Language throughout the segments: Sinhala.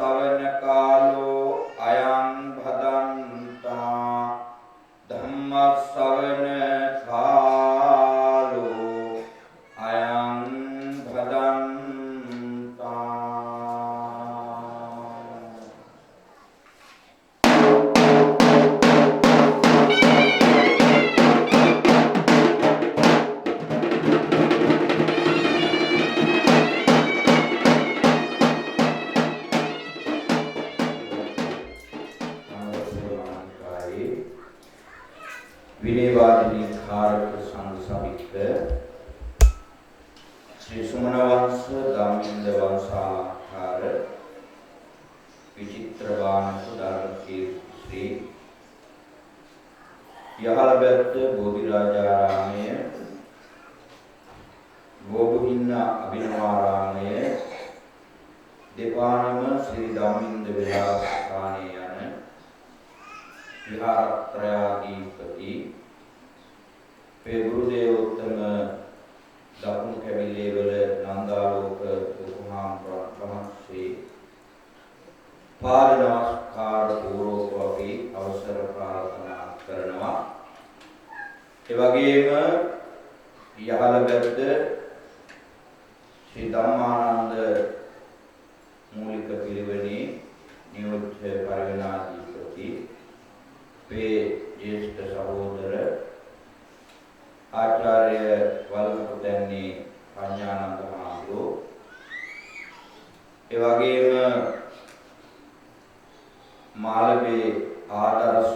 සවන කාලෝ අයං භදන්තා ධම්ම සවන කාලෝ අයං භදන්තා. विनयवादिनी खारक संघ समित श्री सुमन वंश दामिंद वंशाकार विचित्रवान सुधारण श्री यहालबेत्त बोधिराजारामय गोबुहिन्न अभिनवारामय दीपानम श्री दामिंद विलास स्थानीयन विहारत्रयाधिपति पे गुरुदेवोत्तम दपुन कैबिलेवल नंदालोक दुकुहाम ब्रह्मश्री पाद नमस्कार पूर्वकपि अवसर प्रार्थना करනවා. ඒ වගේම යහලගද්ද ශ්‍රී ධම්මානන්ද මූලික පිරිවෙනේ නියෝජ්‍ය පරිවේනාධිපති वे ज्येष्ठ सहोदर आचार्य वल्लभपुतन्नी पंजानंद महागुरु एवगेम मालवे आदर्श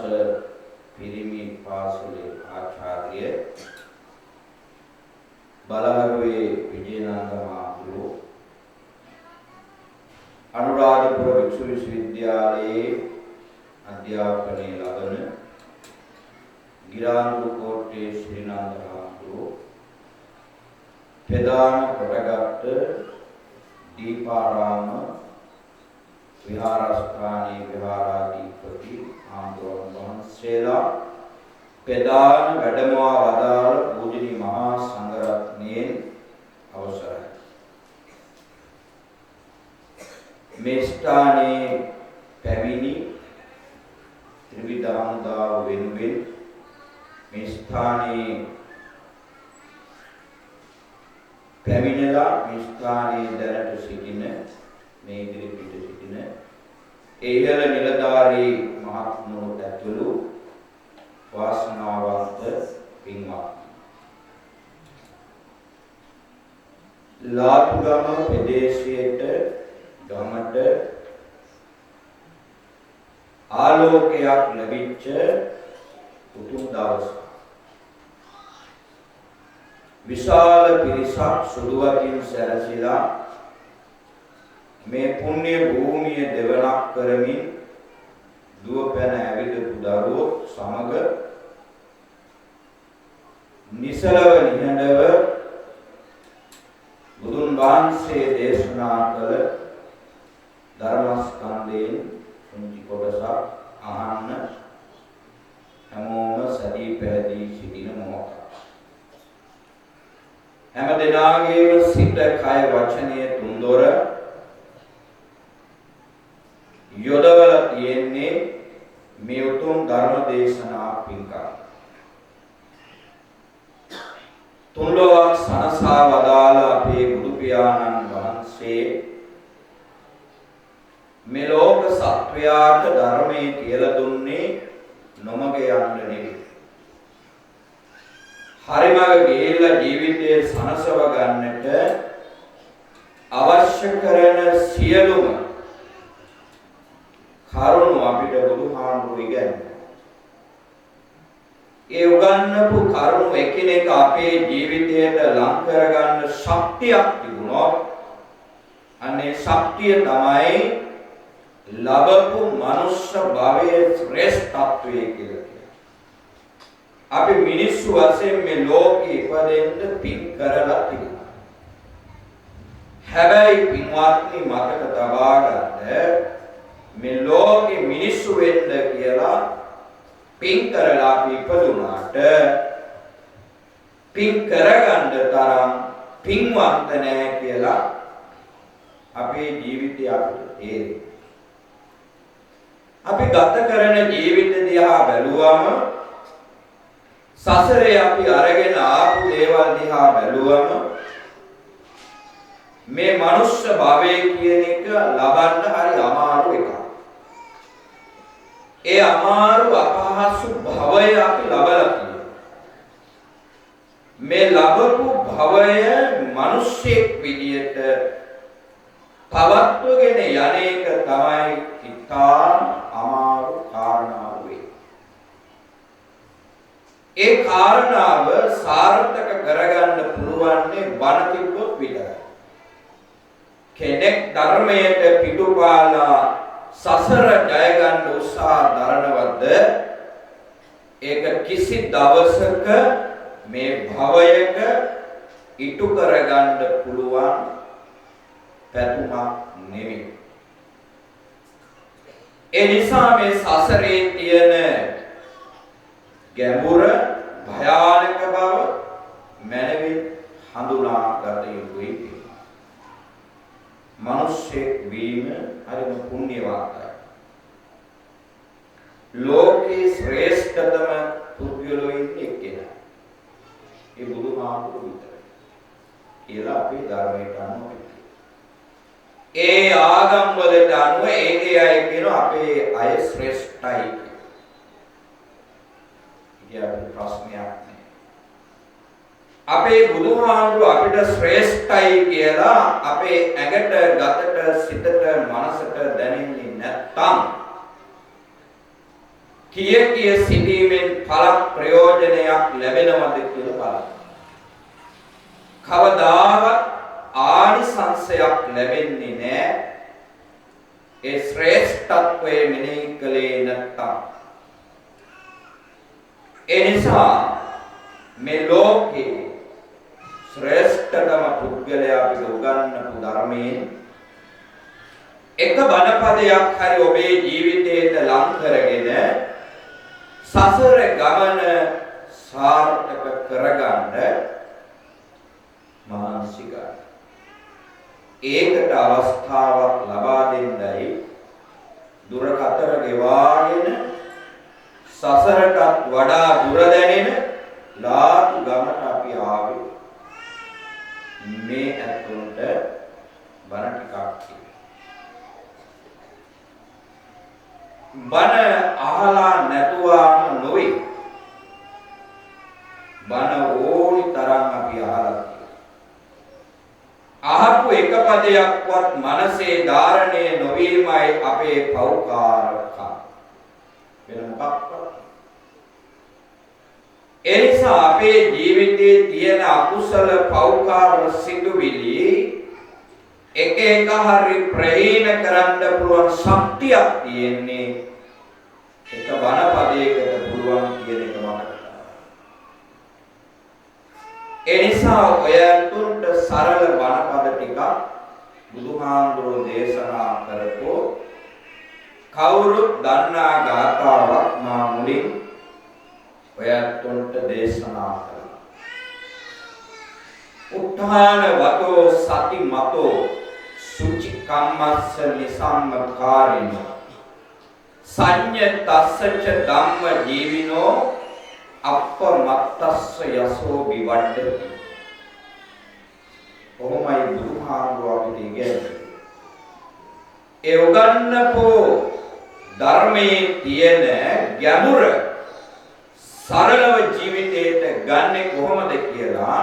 पिरिमी पासले आचार्य बलहवे विजयनंद महागुरु अनुराधपुर विश्व विश्वविद्यालय अध्यापने लबन गिरानुकोटे श्रीनंद महागुरु प्रधान कोटगट्ट दीपाराम विहारस्थानी विहाराधिपति आंदोलन वंशेला प्रधान වැඩමවා වදාළ පූජනීය මහා සංඝරත්නයේ අවසරයි. මේ ස්ථානයේ පැමිණි त्रिविधानुदाव वेनुवेन මේ ස්ථානයේ පැමිණලා මේ ස්ථානයේ දැනට සිටින මේ ඉදිරි පිට සිටින ඒහල නිලධාරී මහත්මුණුත් ඇතුළු වාසනාවන්ත පින්වත් ලාතුගම ප්‍රදේශයේට ගමට ආලෝකයක් ලැබිච්ච උතුම් දවසක්. විශාල පිරිසක් සුළුවකින් සැරසිලා මේ පුණ්‍ය භූමිය දෙවනක් කරමින් දුවපැන ඇවිදපු දරුවෝ සමග නිසලව නිහඬව බුදුන් වහන්සේ දේශනා කළ ධර්මස්කන්ධයෙන් උන්ති කොටසක් අහන්න හැමෝම සදී පැහැදී සිටින මොහොත. හැම දිනාගේම සිත කය වචනය තුන්දොර යොදවල තියෙන්නේ මේ උතුම් ධර්ම දේශනා පින්කම්. තුන්ලොවක් සනසා වදාළ අපේ බුදු පියාණන් වහන්සේ මේ ලෝක සත්වයාට ධර්මයේ කියලා දුන්නේ නොමග යන්න නෙවෙයි. හරිමඟ ගිහිල්ලා ජීවිතය සනසව ගන්නට අවශ්‍ය කරන සියලුම කරුණු අපිට බුදුහාමුදුරුවෝ ඉගැන්වුවා. ඒ උගන්වපු කරුණු එකිනෙක අපේ ජීවිතයට ලං කරගන්න ශක්තියක් තිබුණොත් අනේ ශක්තිය තමයි ලබපු මනුෂ්‍ය භවයේ ශ්‍රේෂ්ඨත්වයේ කියලා කියනවා. අපි මිනිස්සු වශයෙන් මේ ලෝකේ ඉපදෙන්න පින් කරලා තිබුණා. හැබැයි පින්වත්නි මතක තබා ගන්න මේ ලෝකේ මිනිස්සු වෙන්න කියලා පින් කරලා අපි ඉපදුනාට පින් කරගන්න තරම් පින්වත් නැහැ කියලා අපේ ජීවිතය අපිට තේරෙනවා. අපි ගත කරන ජීවිත දිහා බැලුවම සසරේ අපි අරගෙන ආපු දේවල් දිහා බැලුවම මේ මනුෂ්‍ය භවය කියන එක ලබන්න හරි අමාරු එකක්. ඒ අමාරු අපහසු භවය අපි ලබලා තියෙනවා. මේ ලැබපු භවය මිනිස්සෙක් විදියට පවත්වගෙන යන්නේක තමයි ඉතාම අමාරු කාරණාව වෙන්නේ. ඒ කාරණාව සාර්ථක කරගන්න පුළුවන්නේ බණ තිබ්බොත් විතරයි. කෙනෙක් ධර්මයට පිටුපාලා සසර ජය ගන්න උත්සාහ දරනවද ඒක කිසි දවසක මේ භවයක ඉටු කරගන්න පුළුවන් පැතුමක් නෙමෙයි. ඒ නිසා මේ සසරේ තියෙන ගැඹුර භයානක බව මනමින් හඳුනා ගත යුතුයි. මනුෂ්‍යෙක් වීම හරිම පුණ්‍යවාන්තයි. ලෝකේ ශ්‍රේෂ්ඨතම පුද්ගලයෝ ඉන්නේ කෙනා. ඒ බුදුහාමුදුරුවෝ විතරයි. කියලා අපි ධර්මයට අනුව ඒ ආගම් වලට අනුව ඒ අය කියන අපේ අය ශ්‍රේෂ්ඨයි කියලා ප්‍රශ්නයක් නෑ. අපේ බුදුහාමුදුරුවෝ අපිට ශ්‍රේෂ්ඨයි කියලා අපේ ඇඟට, ගතට, සිතට, මනසට දැනෙන්නේ නැත්තම් කිය සිටීමෙන් පළක් ප්‍රයෝජනයක් ලැබෙනවද කියලා බලන්න. කවදාවත් ආනිසංසයක් ලැබෙන්නේ නැහැ. ඒ ශ්‍රේෂ්ඨත්වයේ මෙනෙහි කලේ නැත්තම්. ඒ නිසා මේ ලෝකේ ශ්‍රේෂ්ඨතම පුද්ගලයා අපිට උගන්වපු ධර්මයෙන් එක බණපදයක් හරි ඔබේ ජීවිතයට ලං කරගෙන සසර ගමන සාර්ථක කරගන්න මානසිකයි. ඒකට අවස්ථාවක් ලබා දෙන්නයි දුරකතර ගෙවාගෙන සසරටත් වඩා දුර දැනෙන ලාතු ගමට අපි ආවේ. මේ ඇතුළට බණ ටිකක් බණ අහලා නැතුවම නොවේ. බණ ඕනි තරම් අපි අහලා අහපු එක පදයක්වත් මනසේ ධාරණය නොවීමයි අපේ පෞකාරකම්. වෙන මොකක්වත්. එනිසා අපේ ජීවිතයේ තියෙන අකුසල පෞකාර සිදුවිලි එක එක හරි ප්‍රහීන කරන්න පුළුවන් ශක්තියක් තියෙන්නේ එක බණපදයකට පුළුවන් කියන එක මතක. එනිසා ඔයතුන්ට සරල බණපද ටිකක් බුදුහාමුදුරෝ දේශනා කරපෝ කවුරුත් දන්නා ගාථාවක් මා මුලින් ඔයතුන්ට දේශනා කළා. උත්ථාන වතෝ සති මතෝ සුචි කම්මස්ස නිසම්මකාරිනෝ සංයතස්සච ධම්ම ජීවිනෝ අප්පමත්තස්ස යසෝ විවඩ්ඩති. කොහොමයි බුදුහාමුදුරුවෝ අපිට ඉගෙනන්නේ? ඒ උගන්වපෝ ධර්මයේ තියෙන ගැඹුර සරලව ජීවිතයට ගන්නෙ කොහොමද කියලා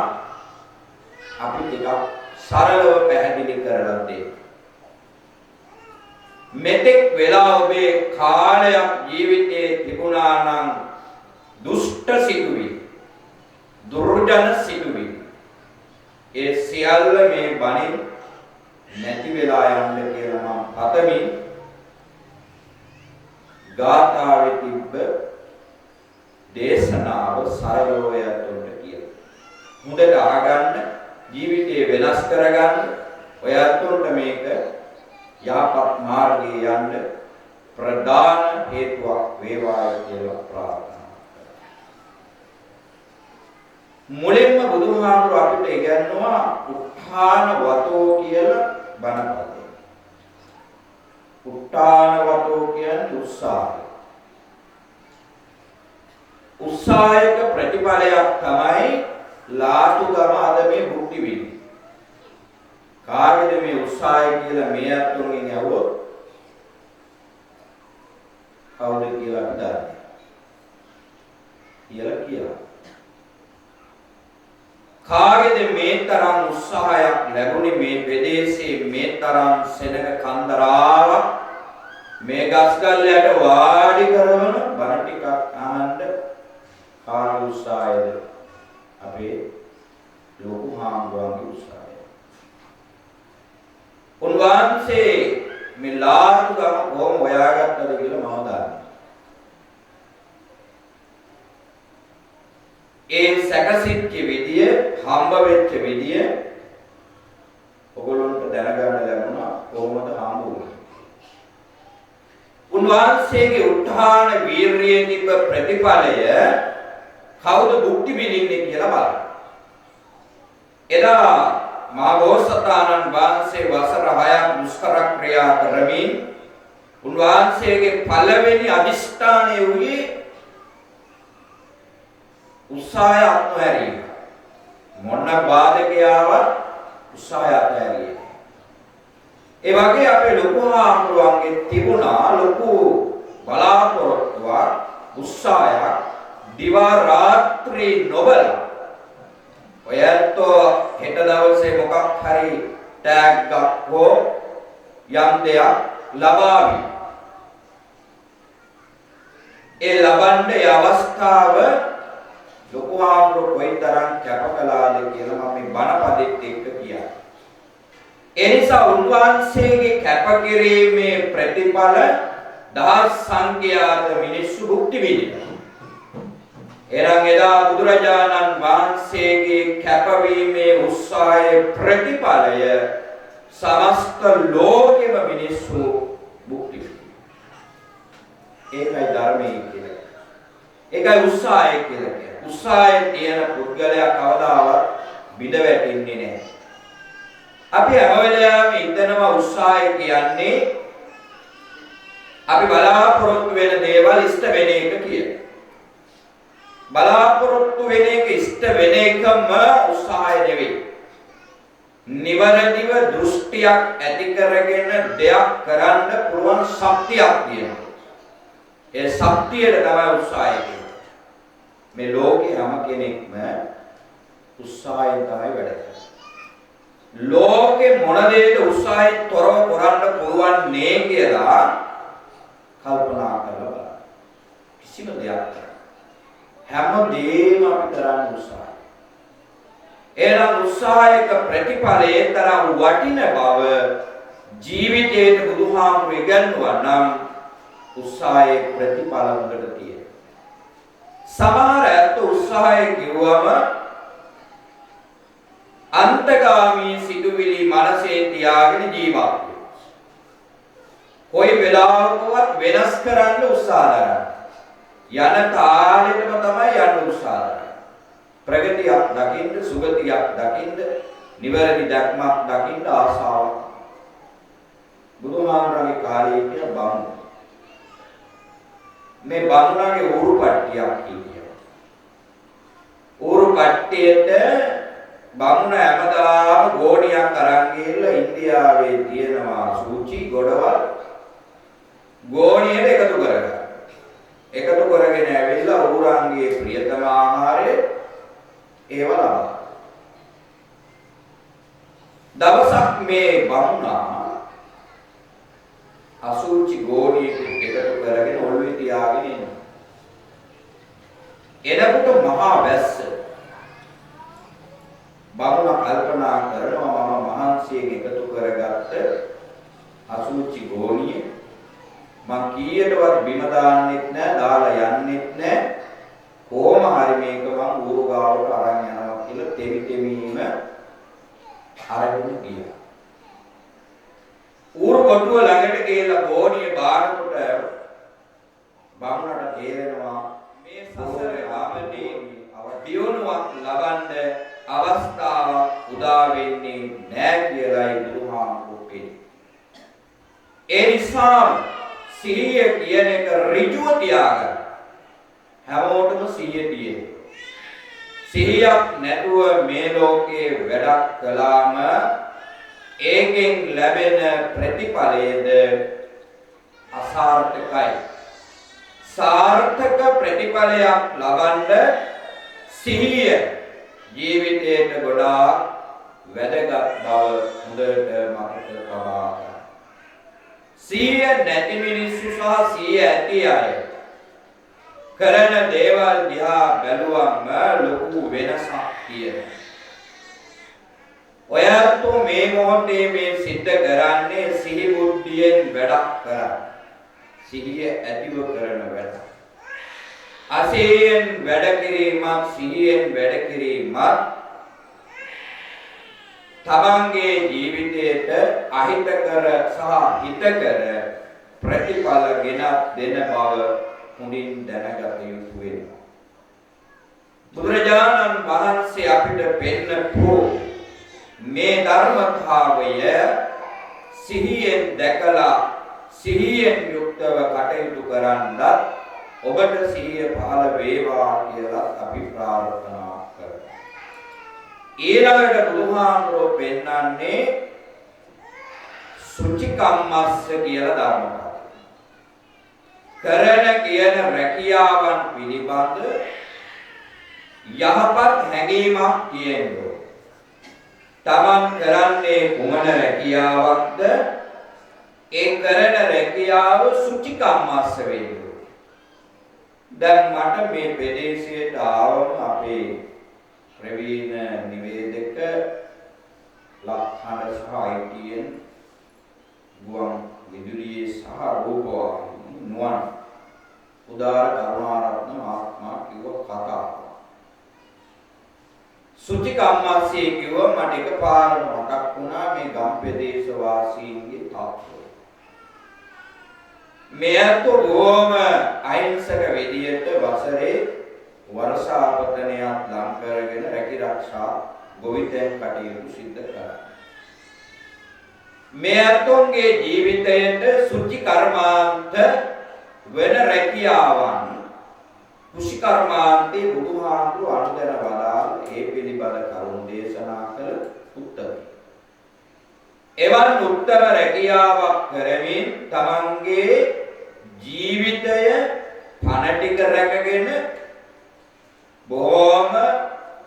අපි ටිකක් සරලව පැහැදිලි කරලා දෙන්න. මෙතෙක් වෙලා ඔබේ කාලයක් ජීවිතේ තිබුණා නම් දුෂ්ට සිතුවිලි, දුර්ජන සිතුවිලි, ඒ සියල්ල මේ බණින් නැති වෙලා යන්න කියලා මම පතමින් ගාථාවේ තිබ්බ දේශනාව සරලව යතුන්ට කියලා. හොඳට අහගන්න, ජීවිතේ වෙනස් කරගන්න, ඔයතුන්ට මේක යහපත් මාර්ගයේ යන්න ප්‍රධාන හේතුවක් වේවා කියලා ප්‍රාර්ථනා. මුලින්ම බුදුහාමුදුරුවෝ අපිට ඉගන්වනවා උත්ථාන වතෝ කියලා බණපදේ. උත්තානවතෝ කියන්නේ උත්සාහය. උත්සාහයක ප්‍රතිඵලයක් තමයි ලාතුගම අද මේ භුක්ති විඳින්නේ. කාගේද මේ උත්සාහය කියලා මේ අතුන්ගෙන් ඇහුවොත් කවුද කියලා හිතන්නේ? කියලා. කාගේද මේ තරම් උත්සාහයක් ලැබුණේ මේ ප්‍රදේශයේ මේ තරම් සෙනඟ කන්දරාවක් මේ ගස්ගල් යට වාඩි කරවන බණ ටිකක් අහන්න කාගේ උත්සාහයද? අපේ ලොකු හාමුදුරුවන්ගේ උත්සාහය. උන්වහන්සේ මේ ලාතුගම කොහොම හොයාගත්තද කියලා මම දන්නවා. ඒ සැකසිච්ච විදිය, හම්බ වෙච්ච විදිය ඔයගොල්ලන්ට දැනගන්න ලැබුණා කොහොමද හම්බ වුනේ. උන්වහන්සේගේ උත්හාන වීරියේ තිබ්බ ප්‍රතිඵලය කවුද භුක්ති විඳින්නේ කියලා බලන්න. එදා මහා බෝසතාණන් වහන්සේ වසර 6ක් දුෂ්කර ක්‍රියා කරමින් උන්වහන්සේගේ පළවෙනි අදිෂ්ඨානය වූයේ උත්සාහය අත්හැරීම. මොන බාධකයාවත් උත්සාහය අත්හැරියේ. ඒ වගේ අපේ ලොකු හාමුදුරුවන්ගේ තිබුණා ලොකු බලාපොරොත්තුවක්, උත්සාහයක් දිවා රාත්‍රී නොබල. ඔයත්ෝ හෙට දවසේ මොකක් හරි ටැග්ගක් හෝ යම් දෙයක් ලබාවි. ඒ ලබන්නේ අවස්ථාව ලොකු හාමුදුරුවෝ කොයිතරම් කැප කළාද කියලා මම මේ බණපදෙත් එක්ක කියනවා. ඒ නිසා උන්වහන්සේගේ කැපකිරීමේ ප්‍රතිඵල දහස් සංඛ්‍යාත මිනිස්සු භුක්ති විඳිනවා. එරන් එදා බුදුරජාණන් වහන්සේගේ කැපවීමේ උත්සාහයේ ප්‍රතිඵලය සමස්ත ලෝකෙම මිනිස්සු භුක්ති විඳිනවා. ඒකයි ධර්මයේ කියලා. ඒකයි උත්සාහය කියලා කියන්නේ. උත්සාහයෙන් තියෙන පුද්ගලයා කවදාවත් බිඳ වැටෙන්නේ නැහැ. අපි හැම වෙලාවෙම ඉඳනවා උත්සාහය කියන්නේ අපි බලාපොරොත්තු වෙන දේවල් ඉෂ්ට වෙන එක කියලා. බලාපොරොත්තු වෙන එක ඉෂ්ට වෙන එකම උත්සාහය නෙවෙයි. නිවැරදිව දෘෂ්ටියක් ඇති කරගෙන දෙයක් කරන්න පුළුවන් ශක්තියක් තියෙනවා. ඒ ශක්තියට තමයි උත්සාහය කියන්නේ. මේ ලෝකේ හැම කෙනෙක්ම උත්සාහයෙන් තමයි වැඩ කරන්නේ. ලෝකේ මොන දෙයක උත්සාහයෙන් තොරව කරන්න පුළුවන් නේ කියලා කල්පනා කරලා බලන්න. කිසිම දෙයක් හැම දෙයක්ම අපි කරන්න උත්සාහයි. එනම් උත්සාහයක ප්‍රතිඵලයේ තරම් වටින බව ජීවිතයේ බුදුහාමුදුරු ඉගන්වුවා නම් උත්සාහයේ ප්‍රතිඵල හොඳට තියෙනවා. සමහර අයට උත්සාහය කිව්වම අන්තගාමී සිතුවිලි මනසේ තියාගෙන ජීවත් වෙනවා. කොයි වෙලාවකවත් වෙනස් කරන්න උත්සාහ කරනවා. යන තාලෙටම තමයි යන්න උත්සාහ කරන්නේ. ප්‍රගතියක් දකින්න, සුගතියක් දකින්න, නිවැරදි දැක්මක් දකින්න ආසාවක්. බුදුහාමුදුරන්ගේ කාලේ කියන බමුණු මේ බමුණාගේ ඌරු පට්ටියක් කියනවා. ඌරු පට්ටියට බමුණ හැමදාම ගෝණියක් අරන් ගිහිල්ලා ඉන්දියාවේ තියෙනවා සූචි ගොඩවල් ගෝණියට එකතු කරගන්න. එකතු කරගෙන ඇවිල්ලා ඌරන්ගේ ප්‍රියතම ආහාරය ඒව ලබා. දවසක් මේ බමුණා අසූචි ගෝණියක එකතු කරගෙන ඔළුවේ තියාගෙන ඉන්නවා. එනකොට මහා වැස්ස. බමුණා කල්පනා කරනවා මම මහන්සියෙන් එකතු කරගත්ත අසූචි ගෝණිය මං කීයටවත් බිම දාන්නෙත් නැහැ, දාලා යන්නෙත් නැහැ. කොහොම හරි මේක මං ඌරු ගාවට අරන් යනවා කියලා තෙමි තෙමීම අරගෙන ගියා. ඌරු කොටුව ළඟට ගිහලා ගෝණිය බාරකොට බමුණට තේරෙනවා මේ සසරේ ආමදී දියුණුවක් ලබන්න අවස්ථාවක් උදා වෙන්නේ නැහැ කියලායි බුදුහාමුදුරුවෝ කියන්නේ. ඒ නිසා සිහිය කියන එක ඍජුව තියාගන්න. හැමෝටම සිහිය තියෙනවා. සිහියක් නැතුව මේ ලෝකේ වැඩක් කළාම ඒකෙන් ලැබෙන ප්‍රතිඵලයේද අසාර්ථකයි. සාර්ථක ප්‍රතිඵලයක් ලබන්න සිහිය ජීවිතයට ගොඩාක් වැදගත් බව හොඳට මතක තබා ගන්න. සිහිය නැති මිනිස්සු සහ සිහිය ඇති අය කරන දේවල් දිහා බැලුවම ලොකු වෙනසක් තියෙනවා. ඔයත් මේ මොහොතේ මේ සිද්ධ කරන්නේ සිහි බුද්ධියෙන් වැඩක් කරන්නේ. සිහිය ඇතිව කරන වැඩ. අසීයෙන් වැඩ කිරීමක් සිහියෙන් වැඩ කිරීමක් තමන්ගේ ජීවිතයට අහිතකර සහ හිතකර ප්‍රතිඵල ගෙනත් දෙන බව හොඳින් දැනගත යුතු වෙනවා. බුදුරජාණන් වහන්සේ අපිට පෙන්නපු මේ ධර්මතාවය සිහියෙන් දැකලා සිහියෙන් යුක්තව කටයුතු කරන්නත් ඔබට සිහිය පහළ වේවා කියලා අපි ප්‍රාර්ථනා කරමු. ඊළඟට බුදුහාමුදුරුවෝ පෙන්නන්නේ සුචිකම්මස්ස කියලා ධර්මතාවය. කරන කියන රැකියාවන් පිළිබඳ යහපත් හැඟීමක් තියෙනවා. තමන් කරන්නේ කුමන රැකියාවක්ද? ඒ කරන රැකියාව සුචිකම්මස්ස වේදෝ. දැන් මට මේ ප්‍රදේශයට ආවම අපේ ප්‍රවීණ නිවේදක ලක්හඬ සහ ITN ගුවන් විදුලියේ සහ රූපවාහිනී නුවන් උදාර කරුණාරත්න මහත්මයා කිව්ව කතාව. සුචිකම්මස්සේ කිව්ව මට එකපාරම මතක් වුණා මේ ගම්පෙදේශ වාසීන්ගේ තත්ත්වය. මෙයත් බොහොම අහිංසක විදියට වසරේ වර්ෂාපතනයක් ලං කරගෙන රැකිරක්ෂා ගොවිතැන් කටයුතු සිද්ධ කරා. මෙයත්ගේ ජීවිතයට සුචි කර්මාන්ත වෙන රැකියාවන් කුෂි කර්මාන්තේ බුදුහාමුදුරු අනුදැන වදාළ ඒ පිළිබඳ කරුණු දේශනා කළ උත්තර. එවන් උත්තර රැකියාවක් කරමින් තමන්ගේ ජීවිතය පණ ටික රැකගෙන බොහොම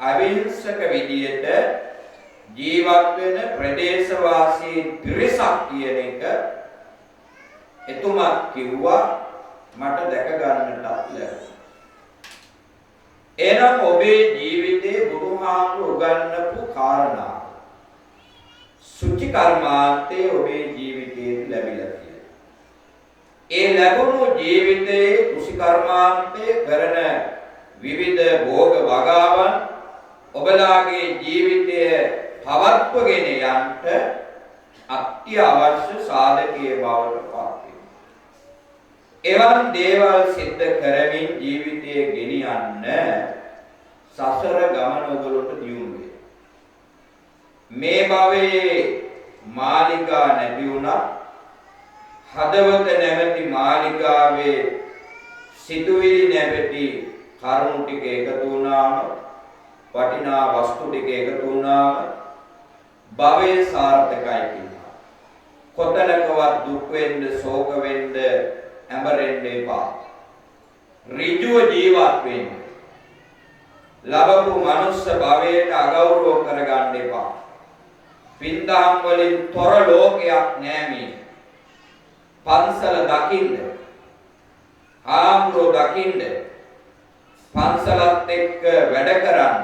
අවිහිංසක විදියට ජීවත් වෙන ප්‍රදේශවාසී පිරිසක් කියන එක එතුමා කිව්වා මට දැක ගන්නට ලැබුණා. එනම් ඔබේ ජීවිතේ බුදුහාමුදුරු උගන්වපු කාරණා සුචි කර්මාන්තේ ඔබේ ජීවිතේ ලැබිලා තියෙනවා. ඒ ලැබුණු ජීවිතයේ කුසි කර්මාන්තේ කරන විවිධ භෝග වගාවන් ඔබලාගේ ජීවිතය පවත්වගෙන යන්නට අත්‍යවශ්‍ය සාධකයේ බවට පත් වෙනවා. එවන් දේවල් සිද්ධ කරමින් ජීවිතය ගෙනියන්න සසර ගමන ඔබලට දියුණු වෙනවා. මේ භවයේ මාලිගා නැති වුණා හදවත නැමැති මාලිගාවේ සිතුවිලි නැමැති කරුණු ටික එකතු වුණාම වටිනා වස්තු ටික එකතු වුණාම භවයේ සාර්ථකයි කියනවා. කොතනකවත් දුක් වෙන්න, ශෝක වෙන්න, ඇඹරෙන්න එපා. ඍජුව ජීවත් වෙන්න. ලැබපු මනුස්ස භවයට අගෞරව කරගන්න එපා. පින්දහම් වලින් තොර ලෝකයක් නෑ මේ. පන්සල දකින්න. ආම්රෝ දකින්න. පන්සලත් එක්ක වැඩ කරන්න.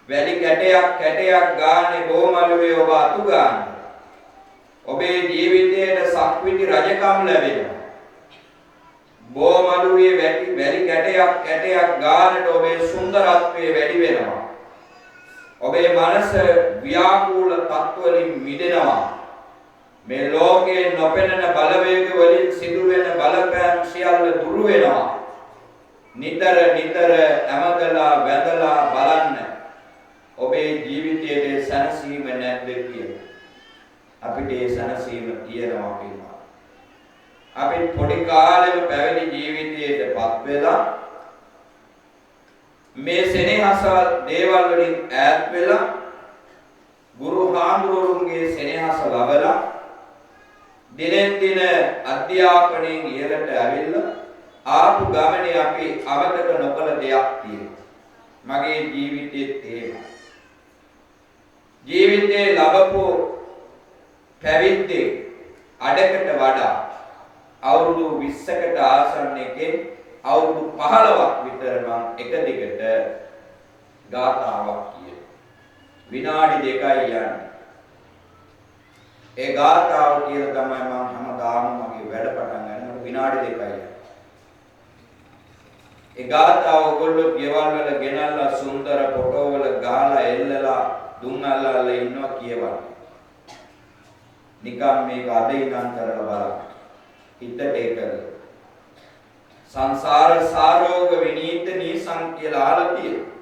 වැලි කැටයක් ගානේ බොමළුවේ ඔබ අතු ගන්න. ඔබේ ජීවිතයට සක්විති රජකම් ලැබෙනවා. බොමළුවේ වැලි කැටයක් ගානට ඔබේ සුන්දරත්වයේ වැඩි වෙනවා. ඔබේ මනස ව්‍යාකූල තත්වලින් මිදෙනවා. මේ ලෝකේ නොපෙනෙන බලවේග වලින් සිදුවෙන බලපෑම් සියල්ල දුරු වෙනවා. නිතර ඇමදලා වැඳලා බලන්න ඔබේ ජීවිතයේ සැනසීම නැද්ද කියලා. අපිට ඒ සැනසීම තියෙනවා කියලා. අපි පොඩි කාලෙම පැවිදි ජීවිතයටපත් වෙලා මේ සෙනෙහස දේවල් වලින් ඈත් වෙලා ගුරු හාමුදුරුවන්ගේ සෙනෙහස ලබලා දිනෙන් දින අධ්‍යාපනයෙන් ඉහළට ඇවිල්ලා ආපු ගමනේ අපි අවතක නොකළ දෙයක් තියෙනවා. මගේ ජීවිතයේ තේම. ජීවිතේ ලැබපු පැවිද්දේ අඩකට වඩා අවුරුදු 20කට ආසන්න එකෙන් අවුරුදු 15ක් විතර මම එක දිගට ගාථාවක් කියනවා. විනාඩි 2යි යන්නේ. ඒ ගාථාව කියලා තමයි මම හැමදාම මගේ වැඩ පටන් ගන්නකොට විනාඩි 2යි යන්නේ. ඒ ගාථාව ඔයගොල්ලෝ ගෙවල් වල ගෙනල්ලා සුන්දර ෆොටෝ වල ගහලා එල්ලලා දුම් අල්ලලා ඉන්නවා කියවන්නේ. නිකම් මේක අද ඉඳන් කරලා බලන්න. හිතට ඒකද සංසාර සාරෝග විනීත නීසං කියලා අහලා තියෙනවා.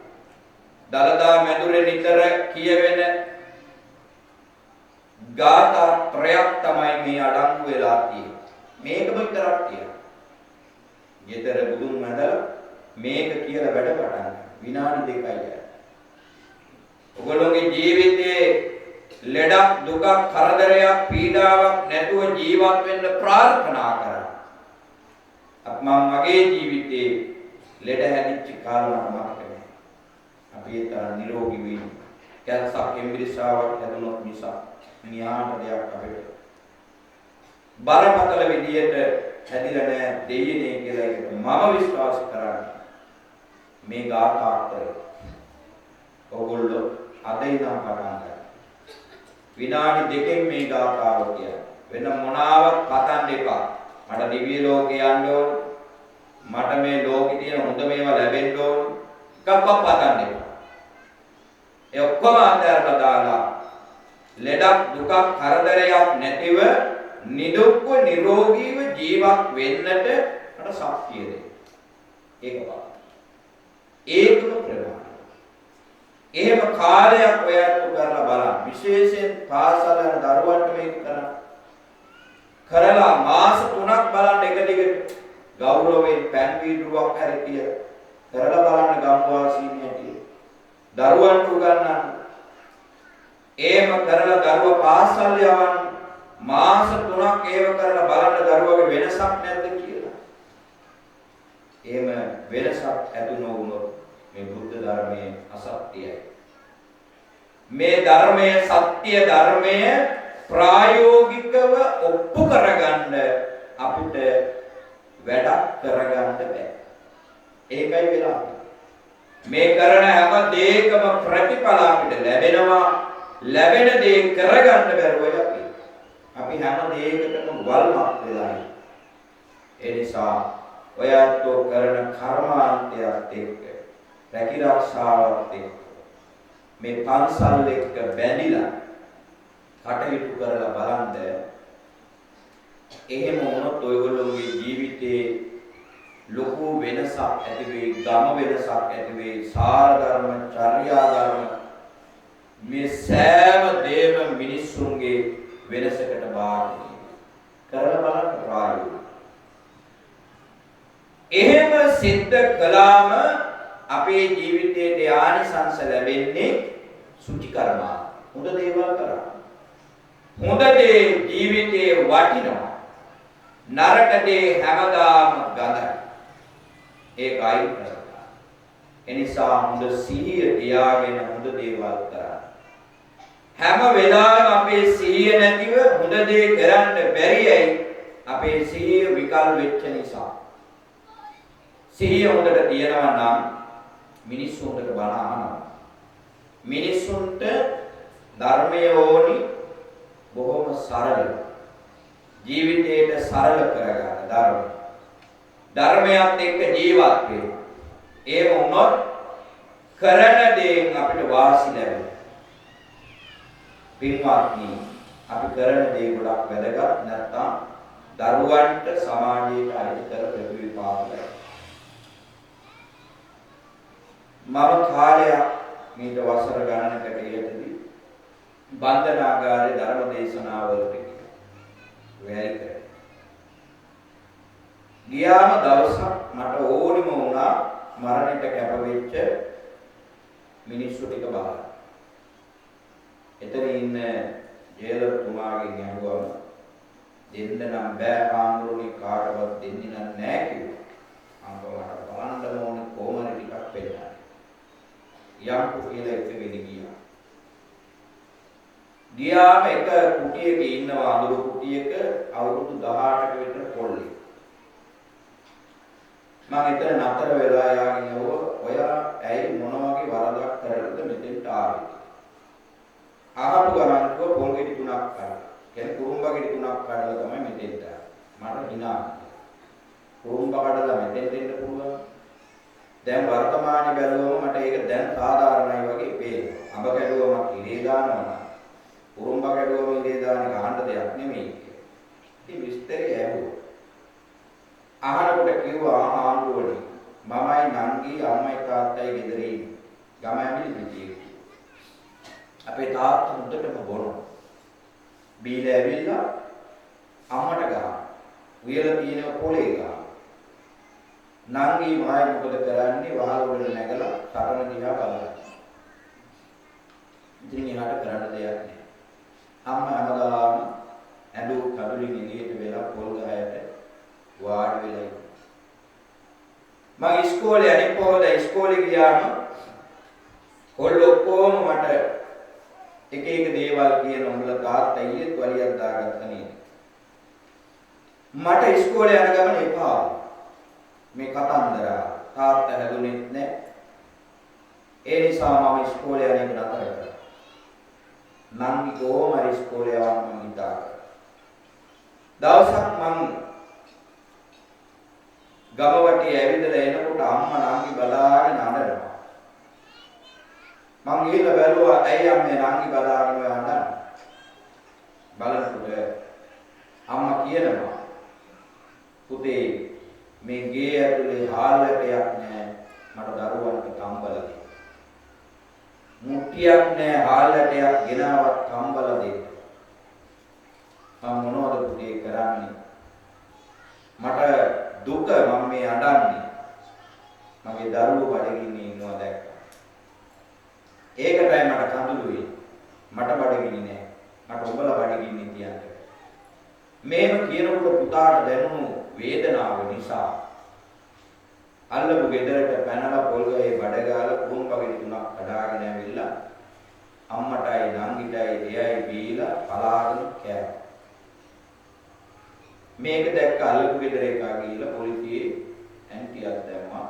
දලදා මැදුරේ නිතර කියවෙන ගාථා ත්‍රයක් තමයි මේ අඩංගු වෙලා තියෙන්නේ. මේකම විතරක් කියනවා. ඊතර බුදුන් වහන්සේ මේක කියලා වැඩ පටන් විනාඩි 2යි යනවා. ඔයගොල්ලෝගේ ජීවිතයේ ලෙඩක් දුකක් කරදරයක් පීඩාවක් නැතුව ජීවත් වෙන්න ප්‍රාර්ථනා කරා. මම මගේ ජීවිතේ ලෙඩ හැදිච්ච කාලවල මතක නැහැ. අපි ඒ තරම් නිරෝගී වෙන්න. කැන්සර් එම්බිරිසාවක් හැදුනොත් නිසා න්‍යාම දෙයක් අපිට බරපතල විදියට හැදිලා නැහැ දෙයියනේ කියලා එකට මම විශ්වාස කරන්නේ. මේ ගාථාර්ථය ඔයගොල්ලෝ අද ඉඳන් පටන් ගන්න. විනාඩි 2කින් මේ ගාථාව කියන්නේ. වෙන මොනාවක් පතන්න එපා. මට දිව්‍ය ලෝකේ යන්න ඕන. මට මේ ලෝකේ තියෙන හොඳ මේවා ලැබෙන්න ඕන. එකක්වත් පතන්න එපා. ඒ ඔක්කොම අතහැරලා දාලා ලෙඩක් දුකක් කරදරයක් නැතිව නිදුක්ව නිරෝගීව ජීවත් වෙන්නට මට ශක්තිය දෙන්න. ඒක බලන්න. ඒකම ප්‍රමාණයි. එහෙම කාලයක් ඔයත් කරලා බලන්න. විශේෂයෙන් පාසල යන දරුවන්ට මේක කරලා මාස 3ක් බලන්න එක දිගට ගෞරවයෙන් පෑන් වීදුරුවක් හැරෙතිය කරලා බලන්න ගම්වාසීන් ඇටි දරුවන්ට උගන්වන්න. එහෙම කරලා දරුවා පාසල් යවන්න මාස 3ක් ඒව කරලා බලන්න දරුවගේ වෙනසක් නැද්ද කියලා. එහෙම වෙනසක් ඇති නොවුනොත් මේ බුද්ධ ධර්මයේ අසත්‍යයි. මේ ධර්මයේ සත්‍ය ධර්මය ප්‍රායෝගිකව ඔප්පු කරගන්න අපිට වැඩක් කරගන්න බෑ. ඒකයි වෙලා මේ කරන හැම දෙයකම ප්‍රතිඵල අපිට ලැබෙනවා. ලැබෙන දේ කරගන්න බැරුව අපි හැම දෙයකටම වල්මත් වෙලා ඉන්නේ. ඒ නිසා ඔයත් කරන කර්මාන්තයත් එක්ක රැකිරක්ෂාවත් එක්ක මේ පන්සල් එක්ක බැඳිලා කටයුතු කරලා බලන්න. එහෙම වුණොත් ඔයගොල්ලෝගේ ජීවිතේ ලොකු වෙනසක් ඇති වෙයි, ගම වෙනසක් ඇති වෙයි, සාර ධර්ම, චර්යා ධර්ම මේ සෑම දේම මිනිස්සුන්ගේ වෙනසකට බාරයි. කරලා බලන්න ප්‍රායෝගිකව. එහෙම සිද්ධ කළාම අපේ ජීවිතයේ ආනිසංස ලැබෙන්නේ සුචි කර්මා. හොඳ දේවල් කරා. හොඳ දේ ජීවිතේ වටිනවා. නරක දේ හැමදාම ගඳයි. ඒකයි කරා. එනිසා හොඳ සිහිය තියාගෙන හොඳ දේවල් කරා. හැම වෙලාවෙම අපේ සිහිය නැතිව හොඳ දේ කරන්න බැරියයි අපේ සිහිය විකල් වෙච්ච නිසා. සිහිය හොඳට තියනවා නම් මිනිස්සු හොඳට බණ අහනවා. මිනිස්සුන්ට ධර්මය ඕනි බොහොම සරල. ජීවිතේට සරල කරගන්න ධර්මය. ධර්මයත් එක්ක ජීවත් වෙන්න. ඒ වුණොත් කරන දේෙන් අපිට වාසි ලැබෙනවා. පින්වත්නි, අපි කරන දේ ගොඩක් වැදගත් නැත්නම් දරුවන්ට සමාජයට අහිතකර ප්‍රතිවිපාක ලැබෙනවා. මම කාලයක් මීට වසර ගණනකට ඉහතදී බන්ධනාගාරේ ධර්ම දේශනාවලට ගියා. වැය කරේ. ගියාම දවසක් මට ඕනිම වුණා මරණයට කැප වෙච්ච මිනිස්සු ටික බලන්න. එතන ඉන්න ජේලතුමාගෙන් අහුවම දෙන්න නම් බෑ ආන්දෝලනේ කාටවත් දෙන්නේ නැහැ කිව්වා. අම්මට බලන්න ඕනේ කොහොමද ටිකක් වෙන්න. යම්කු කියලා එක වෙලි ගියා. ගියාම එක කුටියක ඉන්නවා අඳුරු කුටියක අවුරුදු 18ක විතර පොල්ලේ. මම එතන නතර වෙලා යාගෙන ඔයා ඇයි මොන වගේ වරදක් කරලාද මෙතෙන්ට ආවේ? ආපු ගමන් පොල් ගෙඩි 3ක් කඩලා. කියන්නේ කුරුම්බ ගෙඩි 3ක් කඩලා තමයි මෙතෙන්ට ආවේ. මට හිනා. කුරුම්බ කඩලා මෙතෙන්ට එන්න පුළුවන්. දැන් වර්තමානයේ බැලුවම මට ඒක දැන් සාධාරණයි වගේ පේනවා. අඹ කැඩුවම ඉරේ දානවා. කුරුම්බ කැඩුවම ඉරේ දාන ගහන්න දෙයක් නෙමෙයි. ඉතින් විස්තරය ඇහුවා. අහනකොට කිව්වා ආන්දුවනේ මමයි නංගි අම්මයි තාත්තයි ගෙදර ඉන්නේ. ගම ඇවිල්ලි පිටියේ. අපේ තාත්තා මුදටම බොනවා. බීලා ඇවිල්ලා අම්මට ගහනවා. උයලා තියෙන පොලේ ගහනවා. නංගි මායි මොකද කරන්නේ වහල වල නැගලා සරණ දිහා බලනවා. ඉතින් එහාට කරන්න දෙයක් නැහැ. අම්මා හැමදාම ඇඬු කඩුලින් එළියට වෙලා පොල් ගහයට වාඩි වෙලා ඉන්නවා. මම ඉස්කෝලේ අනිත් පොහොද ඉස්කෝලේ ගියාම කොල්ලෝ ඔක්කොම මට එක එක දේවල් කියන උඹලා තාත්තා ඊයේත් වලියක් දාගත්ත නේද? මට ඉස්කෝලේ යන ගමන එපා. මේ කතන්දර තාත්තා හැදුනෙත් නැහැ. ඒ නිසා මම ඉස්කෝලේ යන්නේ නතර කරා. නංගි කොහොම හරි ඉස්කෝලේ යවන්න මම හිතාගත්තා. දවසක් මම ගම වටේ ඇවිදලා එනකොට අම්මා නංගි බලාගෙන අඬනවා. මම ගිහලා බැලුවා ඇයි අම්මේ නංගි බලාගෙන අඬන්නේ? බලනකොට අම්මා කියනවා පුතේ මේ ගේ ඇතුලේ හාල්ලටයක් නැහැ මට දරුවන්ට කම්බල දෙන්න. මුට්ටියක් නැහැ හාල්ලටයක් ගෙනාවත් කම්බල දෙන්න. මම මොනවද පුතේ කරන්නේ? මට දුක මම මේ අඬන්නේ. මගේ දරුවෝ බඩගින්නේ ඉන්නවා දැක්කා. ඒකටයි මට කඳුළු වෙන්නේ. මට බඩගිනි නෑ. මට උඹලා බඩගින්නේ කියන්නේ. මේම කියනකොට පුතාට දැනුණු වේදනාව නිසා අල්ලපු ගෙදරට පැනලා පොල් ගහේ බඩ ගාලා කුරුම්බගෙඩි 3ක් කඩාගෙන ඇවිල්ලා අම්මටයි නංගිටයි එයයි බීලා පලාගෙන කෑවා. මේක දැක්ක අල්ලපු ගෙදර එකා ගිහිල්ලා පොලිසියේ ඇන්ටියක් දැම්මා.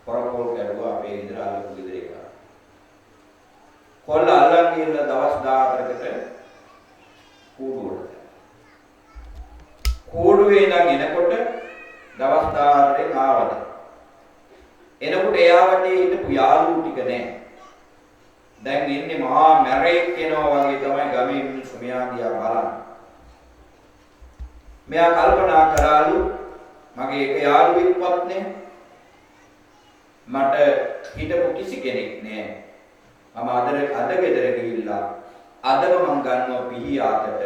පොරපොල් කැඩුවා අපේ ගෙදර අල්ලපු ගෙදර එකා. කොල්ල අල්ලන් ගිහිල්ලා දවස් 14කට කූඩුවට. කූඩුවේ ඉඳන් එනකොට දවස් 14න් ආවද. එනකොට එයා වටේ හිටපු යාළුවෝ ටික නැහැ. දැන් ඉන්නේ මහා මැරෙක් කෙනා වගේ තමයි ගමේ මිනිස්සු මෙයා දිහා බලන්නේ. මෙයා කල්පනා කරාලු මගේ එක යාළුවෙක්වත් නැහැ. මට හිටපු කිසි කෙනෙක් නැහැ. මම අද ගෙදර ගිහිල්ලා අදම මං ගන්නවා පිහියාකට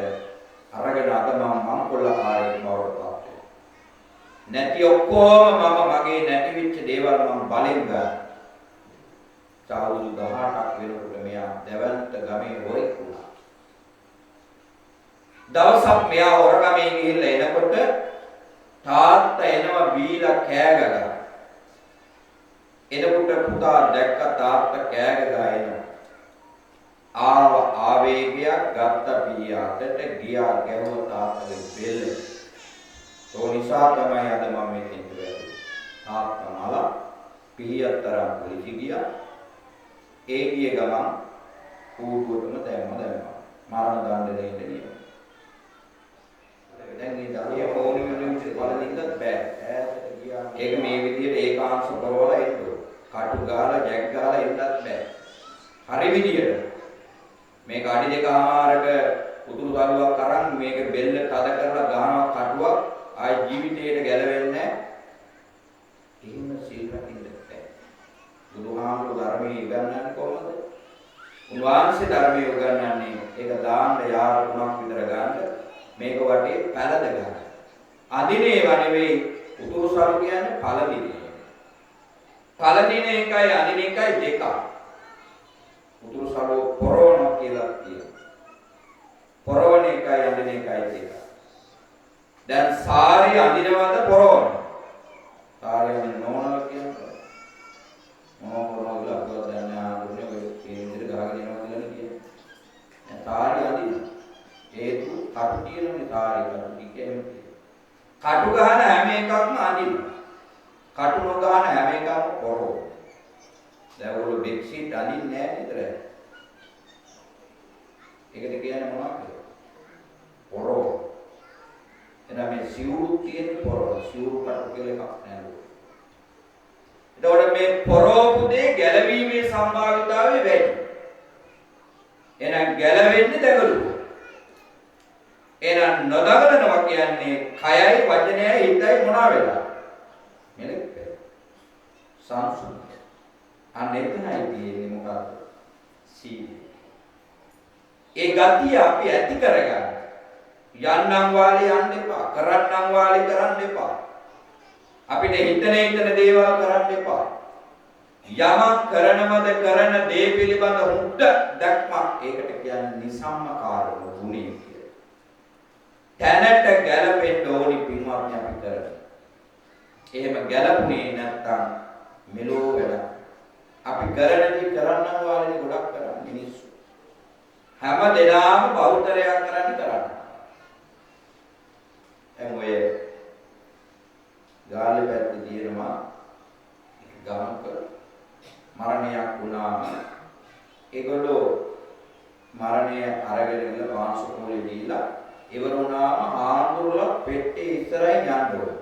අරගෙන අද මං මංකොල්ලකාරයෙක් බවට පත් වෙනවා. නැති ඔක්කොම මම මගේ නැති වෙච්ච දේවල් මං බලෙන් ගන්නවා. අවුරුදු 18ක් වෙනකොට මෙයා දෙවන්ත ගමේ හොරෙක් වුණා. දවසක් මෙයා හොරගමේ ගිහිල්ලා එනකොට තාත්තා එනවා බීලා කෑ ගගා. එනකොට පුතා දැක්ක තාත්තා කෑ ගගා එනවා. ආවේගයක් ගත්ත පියාට ගියා ගැහුව තාත්තගේ බෙල්ල. ඒ නිසා තමයි අද මම මෙතෙන්ට වැටුනේ. තාත්තා මල පියතරම් පුලිසි ගියා. ඒ ගිය ගමන් කූඩුවටම දැම්මා. මරණ දඬුවම දෙන්න. දැන් මේ දරුවා ඕනි විදිහට බලදින්නත් බෑ. ඈතට ගියා. ඒක මේ විදිහට ඒකාංශ කරවලා එන්න. කටු ගාලා ජැක් ගාලා එන්නත් බෑ. හරි විදිහට මේක අඩි දෙකමාරක උතුරු දරුවක් අරන් මේක බෙල්ල තද කරලා ගහනවා කටුවක් ආයි ජීවිතේට ගැලවෙන්නේ නැහැ. එහෙම සීල් රකින්න බෑ. බුදුහාමුදුරු ධර්මයේ ඉගන්වන්නේ කොහොමද? උන්වහන්සේ ධර්මයේ උගන්වන්නේ ඒක දාන්න යාර 3ක් විතර ගන්න මේක වටේ පැලද ගන්න. අදිනේ වනෙවෙයි උතුරු සරු කියන්නේ පළදිනේ. පළදිනේ එකයි අදින එකයි දෙක. උතුරු සරු පොරවන කියලා කියනවා. පොරවන එකයි අදින එකයි දෙක. දැන් සාරි අදිනවද පොරවන? සාරි අදින නෝනලා කියන්නේ. මොනවද අපෝ දැන් ආන්නේ ඔය කේන්දර ගහගෙන යනවා කියලා කියන්නේ. දැන් සාරි අදින හේතු කටු තියෙනනේ සාරි කටු කියන්නේ. කටු ගහන හැම එකක්ම අදිනවා. කටු නොගහන හැම එකක්ම පොරව. දැන් ඔය බෙඩ්ෂීට් අදින්නේ නැහැ නේද? ඒකද කියන්නේ මොනවද? පොරව. එනවා මේ සිවුරු තියෙන පොරව. සිවුරු කටු කියලා එකක් නැහැ. එතකොට මේ පොරවපු දේ ගැලවීමේ සම්භාවිතාවය වැඩි. එහෙනම් ගැලවෙන්නේ දඟලුව. එහෙනම් නොදඟලනවා කියන්නේ කයයි වචනයයි හිතයි මොනවා වෙලා? මෙලෙක් වෙලා. සංසුන්. අන්න එතනයි තියෙන්නේ මොකක්ද? සීලය. ඒ ගතිය අපි ඇති කරගන්න. යන්නම් වාලේ යන්න එපා. කරන්නම් වාලේ කරන්න එපා. අපිට හිතන දේවල් කරන්න එපා. යමක් කරනවද කරන දේ පිළිබඳ හුද්ද දැක්මක්. ඒකට කියන්නේ නිසම්මකාරව ගුණය කියලා. දැනට ගැලපෙන්න ඕනි පින්වත්නි අපි කරන්නේ. එහෙම ගැලපුණේ නැත්තම් මෙලෝ වෙලා අපි කරන දේ කරන්නම් වාලේ ගොඩක් කරන්නේ මිනිස්සු. හැම දෙනාම බෞද්ධරයක් කරන්නේ. දැන් ඔය ගාල්ලේ පැත්තේ තියෙනවා ගමක මරණයක් වුණාම ඒගොල්ලෝ මරණය අරගෙන ඉන්න පාංශකෝලේ දීලා ඉවර වුණාම ආඳුරලා පෙට්ටිය ඉස්සරහින් යන්න ඕන.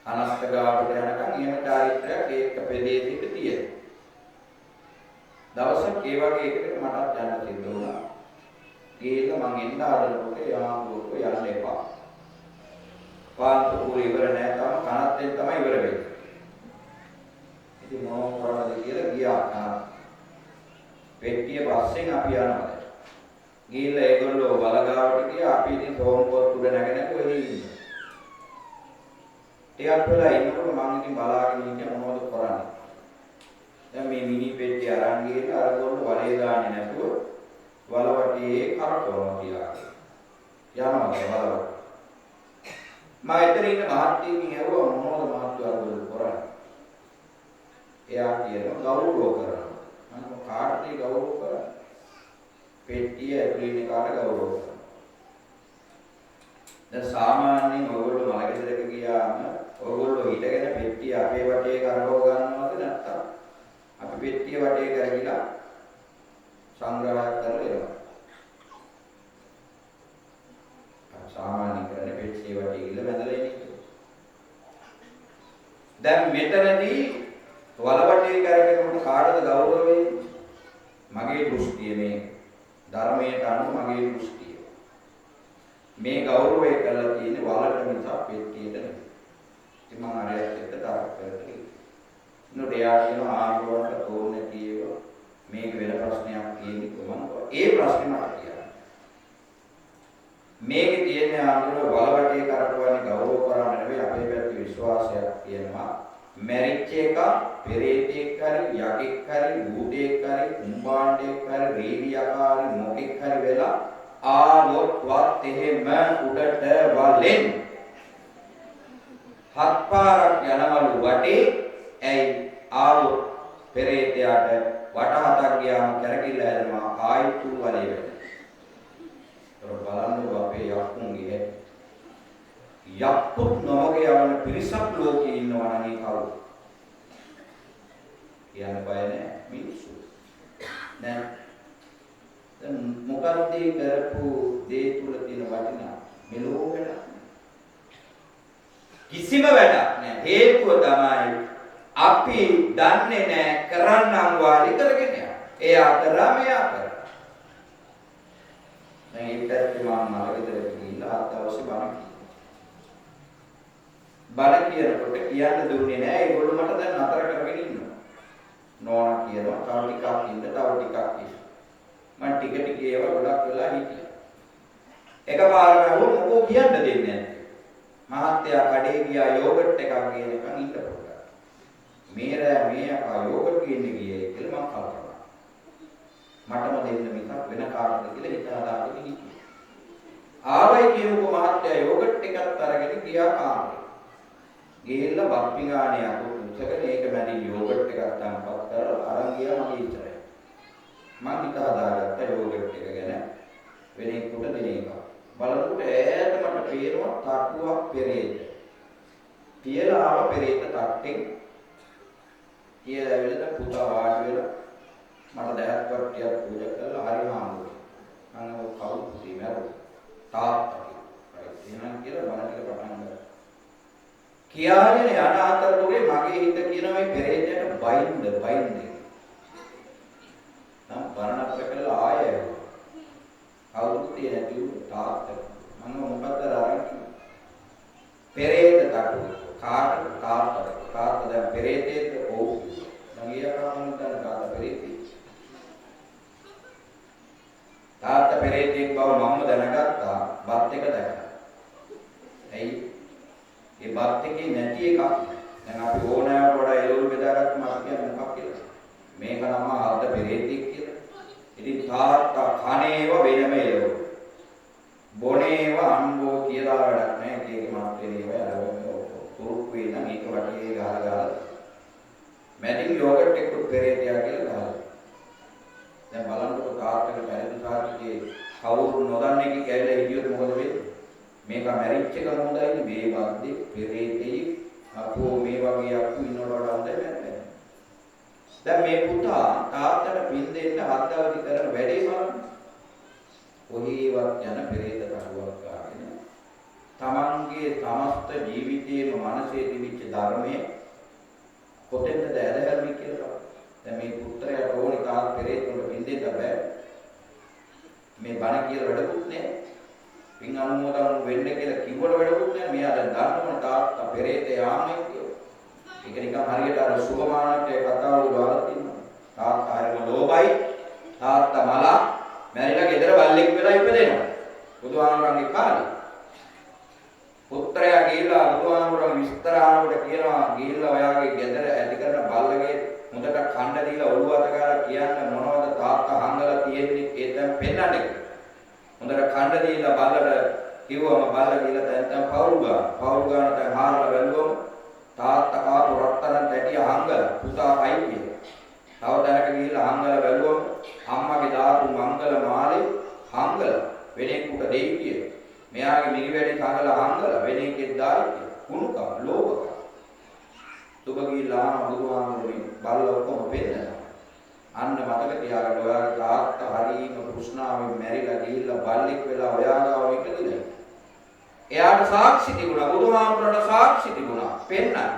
අනස්තගාවට යනකම් එහෙම චාරිත්‍රාක් ඒක පෙදේසිට තියෙනවා. දවසක් ඒ වගේ එකකට මටත් යන්න සිද්ධ වුණා. ගිහිල්ලා මං එන්න ආදරකොට යාමෝක යන්න එපා. පාන්තු ඉවර නැහැ තාම කනත් තමයි ඉවර වෙන්නේ. ඉතින් මොනව කරන්නද කියලා ගියා කන. පෙට්ටිය පස්සෙන් අපි යනවා. ගිහිල්ලා ඒගොල්ලෝ බලගාවට ගියා අපි ඉතින් ෆෝන් පොත් උඩ නැගෙන කොහෙද ඉන්නේ. ටිකක් වෙලා ඉන්නකොට මම ඉතින් බලාගෙන ඉන්නේ මොනවද කරන්නේ. දැන් මේ මිනි පෙට්ටිය අරන් ගිහලා අරගොල්ලෝ වලේ දාන්නේ නැතුව වලවටේ කරකවනවා කියලා. යනවා වලවට. මම එතන ඉන්න මහත්මියකින් ඇහුවා මොනවද මහත්තුරු අරගොල්ලෝ කරන්නේ. එයා කියනවා ගෞරව කරනවා. මම කාටද ගෞරව කරන්නේ? පෙට්ටිය ඇතුළේ ඉන්න කාට ගෞරව කරනවා. දැන් සාමාන්‍යයෙන් ඔයගොල්ලෝ මලගෙදරක ගියාම ඔයගොල්ලෝ හිටගෙන පෙට්ටිය අපේ වටේ කරකව ගන්නවද නැත්නම් අපි පෙට්ටිය වටේ කරගිලා සංග්‍රහයක් කරලා එනවා. සාමාන්‍ය කරන්නේ පෙට්ටිය වටේ ගිහලා වැඳලා ඉන්නේ. දැන් මෙතනදී වලවටේ කරගෙනකොට කාටද ගෞරව වෙන්නේ? මගේ දෘෂ්ටිය මේ ධර්මයට අනුව මගේ දෘෂ්ටිය. මේ ගෞරවය කළා තියෙන්නේ වලට නිසා පෙට්ටියට නෙවෙයි. ඉතින් මම අරයට එක්ක තරහ කරලා නොඩියා කියන ආගමකට තෝරන්නේ කීව මේක වෙන ප්‍රශ්නයක් තියෙන්නේ කොහොමද? ඒ ප්‍රශ්නේ මට කියන්න. මේකේ තියෙන ආගම වලවටේ කරකවන්නේ ගෞරව කරන්න නෙවෙයි අපේ පැත්තේ විශ්වාසයක් තියෙනවා. මැරිච් එක පෙරේතෙක් හරි යකෙක් හරි භූතෙක් හරි කුම්භාණ්ඩෙක් හරි රේවියකාරි මොකෙක් හරි වෙලා ආවොත් එහෙම උඩට වලෙන් හත් පාරක් යනවලු වටේ. ඇයි ආවොත් පෙරේතයාට වට හතක් ගියාම කරකිලා හැදෙනවා ආයතු වලේ වෙන. ඒක බලන්න අපේ යක්කුන්ගේ යක්කුත් නොමග යවන පිරිසක් ලෝකේ ඉන්නවා නම් ඒ කවුද? කියන්න බය නැහැ මිනිස්සු. දැන් මොකක්ද කරපු දේ තුල තියෙන වටිනා මෙලෝ වැඩ? කිසිම වැඩක් නැහැ. හේතුව තමයි අපි දන්නේ නැහැ කරන්නම් වාලි කරගෙන යනවා. එයා කරා මෙයා කරා. දැන් ඒකට මම මලගෙදරට ගිහිල්ලා අත්අවශ්‍ය බණ කියනකොට කියන්න දුන්නේ නැහැ. ඒගොල්ලෝ මට දැන් නතර කරගෙන ඉන්නවා. නෝනා කියනවා තව ටිකක් ඉන්න තව ටිකක් ඉන්න. මම ටික ටික ඒවා ගොඩක් වෙලා හිටියා. එකපාරම මොකෝ කියන්න දෙන්නේ නැහැ. මහත්තයා කඩේ ගියා යෝගට් එකක් ගේනකන් ඉන්න පුළුවන්. මේ අකා යෝගට් ගේන්න ගියේ කියලා මම කල්පනා. මටම දෙන්න මිසක් වෙන කාටද කියලා හිතාදාගෙන හිටියේ. ආවයි කියනකො මහත්තයා යෝගට් එකත් අරගෙන ගියා කාමරේ. ගිහිල්ලා බප්පිගානේ අතෝ උසගෙන ඒක මැදි යෝගට් එකක් තම්පත් කරලා අරන් ගියා මගේ ඉතරයි. මම හිතාදාගත්ත යෝගට් එක ගැන වෙන එකට දෙන එක. බලනකොට ඈත මට පේනවා තට්ටුවක් පෙරේත. තියලා ආව පෙරේත තට්ටෙන් කියලා ඇවිල්ලා පුතා වාඩි වෙලා මට දැහත් කට්ටියක් පූජා කරලා හරි හාමුදුරුවෝ. මම කවුද පුතේ මරුවා. තාත්තා කියලා. එහෙනම් කියලා බණ ටික පටන් ගත්තා. කියාගෙන යන අතරතුරේ මගේ හිත කියන මේ පෙරේතයට බයින්ද. නම් බණක් කරලා ආයෙ අවුරුද්දේ නැති තාත්තා. මම මොකද්ද ආරම්භ පෙරේත තටු තාත්තා දැන් පෙරේතේට ඕ මගේ අකමැත්තෙන් තාත්තා පෙරේතේ. තාත්තා පෙරේතෙක් බව මම දැනගත්තා බත් එක දැකලා. ඇයි? ඒ බත් එකේ නැති එකක්. දැන් අපි ඕනෑමට වඩා එළවලු බෙදාගත්තම අපි කියන්නේ මොකක් කියලා? මේක නම් ආද්ද පෙරේතෙක් කියලා. ඉතින් තාත්තා කණේව වෙනම එළවලු. බොනේව අම්බෝ කියලා වැඩක් නැහැ. ඒකේ මාත්‍රේව අරගෙන පුරුක් වෙන මේක වටේ ගහලා මැඩින් යෝගට් එක පෙරේතයා කියලා ගහලා. දැන් බලන්නකො තාත්තගේ පැරදි සාහිත්‍යයේ කවුරු නොදන්නේ කි කැවිලා හිටියොත් මොකද වෙන්නේ? මේක මැරිච් එක හොඳයි මේ වගේ පෙරේතෙයි අපෝ මේ වගේ අක්කු ඉන්නවට වඩා හොඳයි නේද? දැන් මේ පුතා තාත්තට පින් දෙන්න හත්දවති කරන වැඩේ බලන්න. කොහේවත් යන පෙරේත කඩුවක් ගාගෙන තමන්ගේ සමස්ත ජීවිතයේම මනසේ තිබිච්ච ධර්මයේ කොතෙන්ද ඇදහැරෙන්නේ කියලා. දැන් මේ පුත්‍රයාට ඕනි තාත් පෙරේතුන්ට පින් දෙන්න බෑ. මේ බණ කියලා වැඩකුත් නෑ. පින් අනුමෝදන් වෙන්න කියලා කිව්වට වැඩකුත් නෑ. මෙයා දැන් දන්නවනේ තාත්තා පෙරේතේ ආන්නේ කියලා. ඒක නිකන් හරියට අර සුභමානකේ කතාව වල තියෙනවා. තාත්තා හරිම ලෝභයි. තාත්තා මලා මැරිලා ගෙදර බල්ලෙක් වෙලා ඉපදෙනවා. බුදුහාමුදුරන්ගේ කාලේ. පුත්‍රයා ගිහිල්ලා බුදුහාමුදුරන් විස්තර ආනකොට කියනවා ගිහිල්ලා ඔයාගේ ගෙදර ඇති කරන බල්ලගේ මුදට කණ්ඩ දීලා ඔළුව අත ගාලා කියන්න මොනවද තාත්තා හංගලා තියෙන්නේ ඒ දැන් පෙන්නන්නේ. මුදට කණ්ඩ දීලා බල්ලට කිව්වම බල්ල ගිහිල්ලා දැන් පවුරු ගාන දැන් හාරලා බැලුවම තාත්තා කාපු රත්තරන් පැටිය හංගලා පුතා කයි කියලා. තව දැනක ගිහිල්ලා හංගලා බැලුවම අම්මගේ දාපු මංගල මාලේ හංගලා වෙනෙකුට දෙයි කියලා. මෙයාගේ මිරිවැඩි කනලා හංගලා වෙන එකෙක් දායි කියලා. කුණුකම ලෝභකම. තුබ ගිහිල්ලා බුදුහාමුදුරුවෝ බල්ල ඔක්කොම පෙන්නනවා. අන්න මතක තියාගන්න ඔයාගේ තාත්තා හරීම කෘෂ්ණාවෙන් මැරිලා ගිහිල්ලා බල්ලෙක් වෙලා ඔයාගාව ඉපදිලා. එයාට සාක්ෂි තිබුණා බුදුහාමුදුරන්ට සාක්ෂි තිබුණා පෙන්නන්න.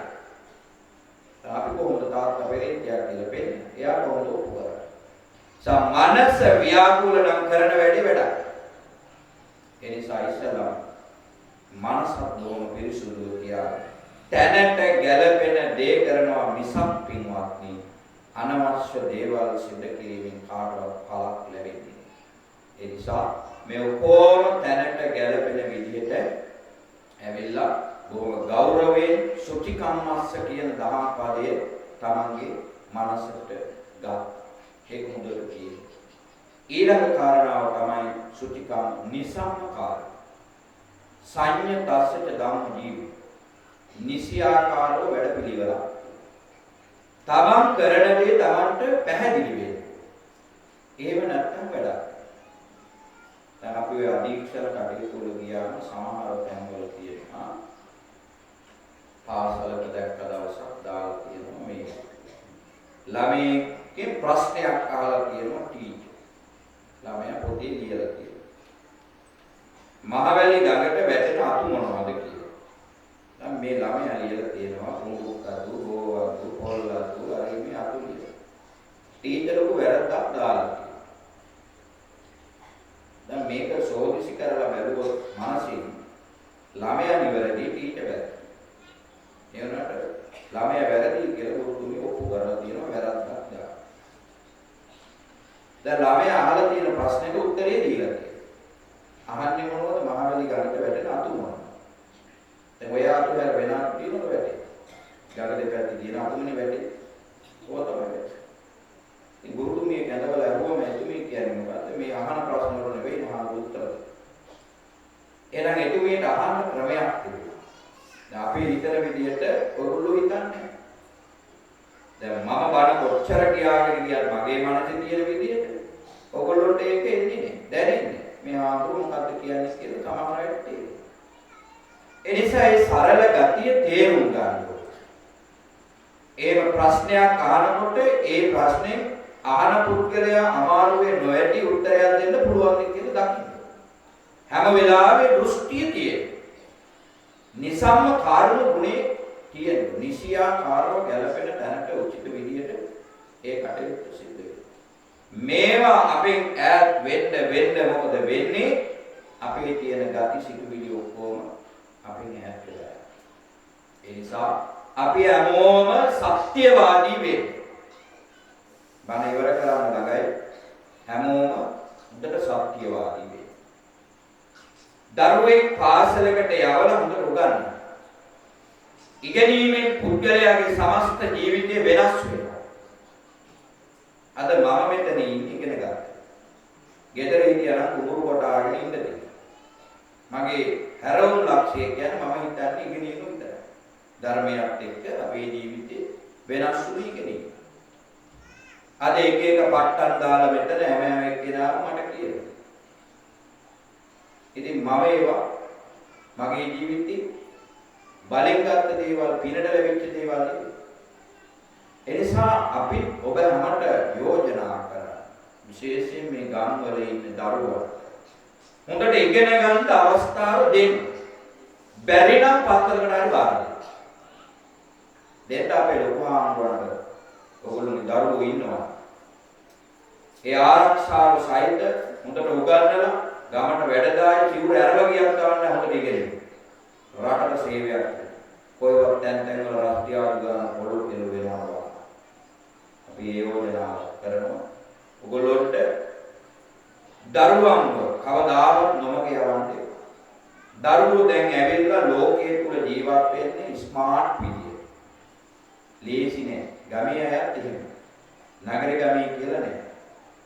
අපි කොහොමද තාත්තා පෙරේතයා කියලා පෙන්නන්නේ? එයා කොහොමද ඔප්පු කරන්නේ? මනස ව්‍යාකූල නම් කරන වැඩි වැඩක්. ඒ නිසා ඉස්සලා මනස බොහොම පිරිසුදු කියලා තැනට ගැළපෙන දේ කරනවා මිසක් පින්වත්නි අනවශ්‍ය දේවල් සිදු කිරීමෙන් කාටවත් පළක් ලැබෙන්නේ. ඒ නිසා මේ ඔක්කොම තැනට ගැළපෙන විදිහට ඇවිල්ලා බොහොම ගෞරවයෙන් සුචිකම්මස්ස කියන දහම් පදයේ තමන්ගේ මනසට ගන්න. ඒක හොඳට කියන්න. ඊළඟ කාරණාව තමයි සුචිකම් නිසම්කාර. සංයතස්සච ධම්ම ජීව. නිසියාකාරව වැඩ පිළිවෙල. තමන් කරන දේ තමන්ට පැහැදිලි වෙන්න. එහෙම නැත්නම් වැඩක්. දැන් අපි ඔය අධීක්ෂර කටයුතු වල ගියාම සමහර තැන්වල තියෙනවා පාසලක දැක්ක දවසක් දාලා තියෙනවා මේ ළමයේ ප්‍රශ්නයක් අහලා තියෙනවා ටීචර්. ළමයා පොතේ ලියලා තියෙනවා. මහවැලි ගඟට වැටෙන අතු මොනවද කියලා. දැන් මේ ළමයා ලියලා තියෙනවා කුඹුක් අතු, බෝ අතු, පොල් අතු, අර මේ අතු ලියලා. ටීචර්කු වැරද්දක් දාලා තියෙනවා. දැන් මේක සෝදිසි කරලා බැලුවොත් මානසික ළමයා නිවැරදි ටීචර් වැරදි. ඒ වුණාට ළමයා වැරදි කියලා ගුරුතුමිය ඔප්පු කරලා තියෙනවා වැරද්දක් දාලා. දැන් ළමයා අහලා තියෙන ප්‍රශ්නෙට උත්තරේ දීලා තියෙනවා. අහන්නේ මොනවද? මහවැලි ගඟට වැටෙන අතු මොනවද? දැන් ඔය අතුහැර වෙන අතු තියෙනවද වැඩි? ගඟ දෙපැත්තේ තියෙන අතුනේ වැඩි. ඕක තමයි වැඩි. ඉතින් ගුරුතුමිය කැඳවල අරුවම එතුමිය කියන්නේ මොකද්ද? මේ අහන ප්‍රශ්න වල නෙවෙයි මහා උත්තර. එහෙනම් එතුමියට අහන්න ක්‍රමයක් තිබුණා. දැන් අපි හිතන විදිහට ඔයගොල්ලෝ හිතන්නේ. දැන් මම බණ කොච්චර කියාගෙන ගියත් මගේ මනසේ තියෙන විදිහට ඔයගොල්ලන්ට ඒක එන්නේ නැහැ. දැනෙන්නේ. මේ ආතුරු මොකද්ද කියන්නේ කියලා තමයි හිතේ. ඒ නිසා ඒ සරල ගතිය තේරුම් ගන්න ඕනේ. ඒ ප්‍රශ්නයක් අහනකොට ඒ ප්‍රශ්නේ අහන පුද්ගලයා අමාරුවේ නොඇති උත්තරයක් දෙන්න පුළුවන් කියලා දකින්න. හැම වෙලාවෙම දෘෂ්ටිය තියෙන. නිසම්ම කාර්ය ගුණේ තියෙන. නිසියාකාරව ගැලපෙන තැනට උචිත විදියට ඒ කටයුත්ත සිද්ධ වෙනවා. මේවා අපෙන් ඈත් වෙන්න මොකද වෙන්නේ? අපේ තියෙන ගති සිතුවිලි ඔක්කොම අපෙන් ඈත් වෙලා යනවා. ඒ නිසා අපි හැමෝම සත්‍යවාදී වෙන්න. බණ ඉවර කරන්න ළඟයි හැමෝම හොඳට සත්‍යවාදී වෙන්න. දරුවෙක් පාසලකට යවලා හොඳට උගන්වන්න. ඉගෙනීමෙන් පුද්ගලයාගේ සමස්ත ජීවිතය වෙනස් වෙනවා. අද මම මෙතන ඉගෙන ගත්තා. ගෙදර හිටියා නම් කුඹුරු කොටාගෙන ඉඳදී. මගේ හැරවුම් ලක්ෂ්‍යය කියන්නේ මම හිතන්නේ ඉගෙනීම විතරයි. ධර්මයට එක්ක අපේ ජීවිතේ වෙනස් වුණු ඉගෙනීම. අද එක පට්ටම් දාලා මෙතන හැම එක්කෙනාම මට කියනවා. ඉතින් මම ඒවා මගේ ජීවිතේ බලෙන් ගත්ත දේවල් පිනට ලැබිච්ච දේවල් නෙවෙයි. එනිසා අපි ඔබ හැමට යෝජනා කරා විශේෂයෙන් මේ ගම් වල ඉන්න දරුවෝ හොඳට ඉගෙන ගන්න අවස්ථාව දෙන්න. බැරි නම් පත්තරකට හරි බාර දෙන්න. දෙන්න අපේ ලොකු ආන්වරණ ඔයගොල්ලෝගේ දරුවෝ ඉන්නවා. ඒ ආරක්ෂාව සහිත හොඳට උගන්වලා ගමට වැඩදායි සිවුර ඇරලා ගියක් ගන්න හොඳට ඉගෙනගන්න. රටට සේවයක් කොයිවත් තැන් වල රාष्ट्रीय ගාන පොළොව කෙල වෙනවා. අපි ඒ යෝජනා කරනවා. ඔයගොල්ලොන්ට දරුවන්ව කවදාවත් නොමග යවන්නේ. දරුවෝ දැන් ඇවිල්ලා ලෝකයේ තුල ජීවත් වෙන්නේ ස්මාර්ට් විදියට. ලේසි නෑ. ගමේ අයත් එහෙම. නගර ගමේ කියලා නෑ.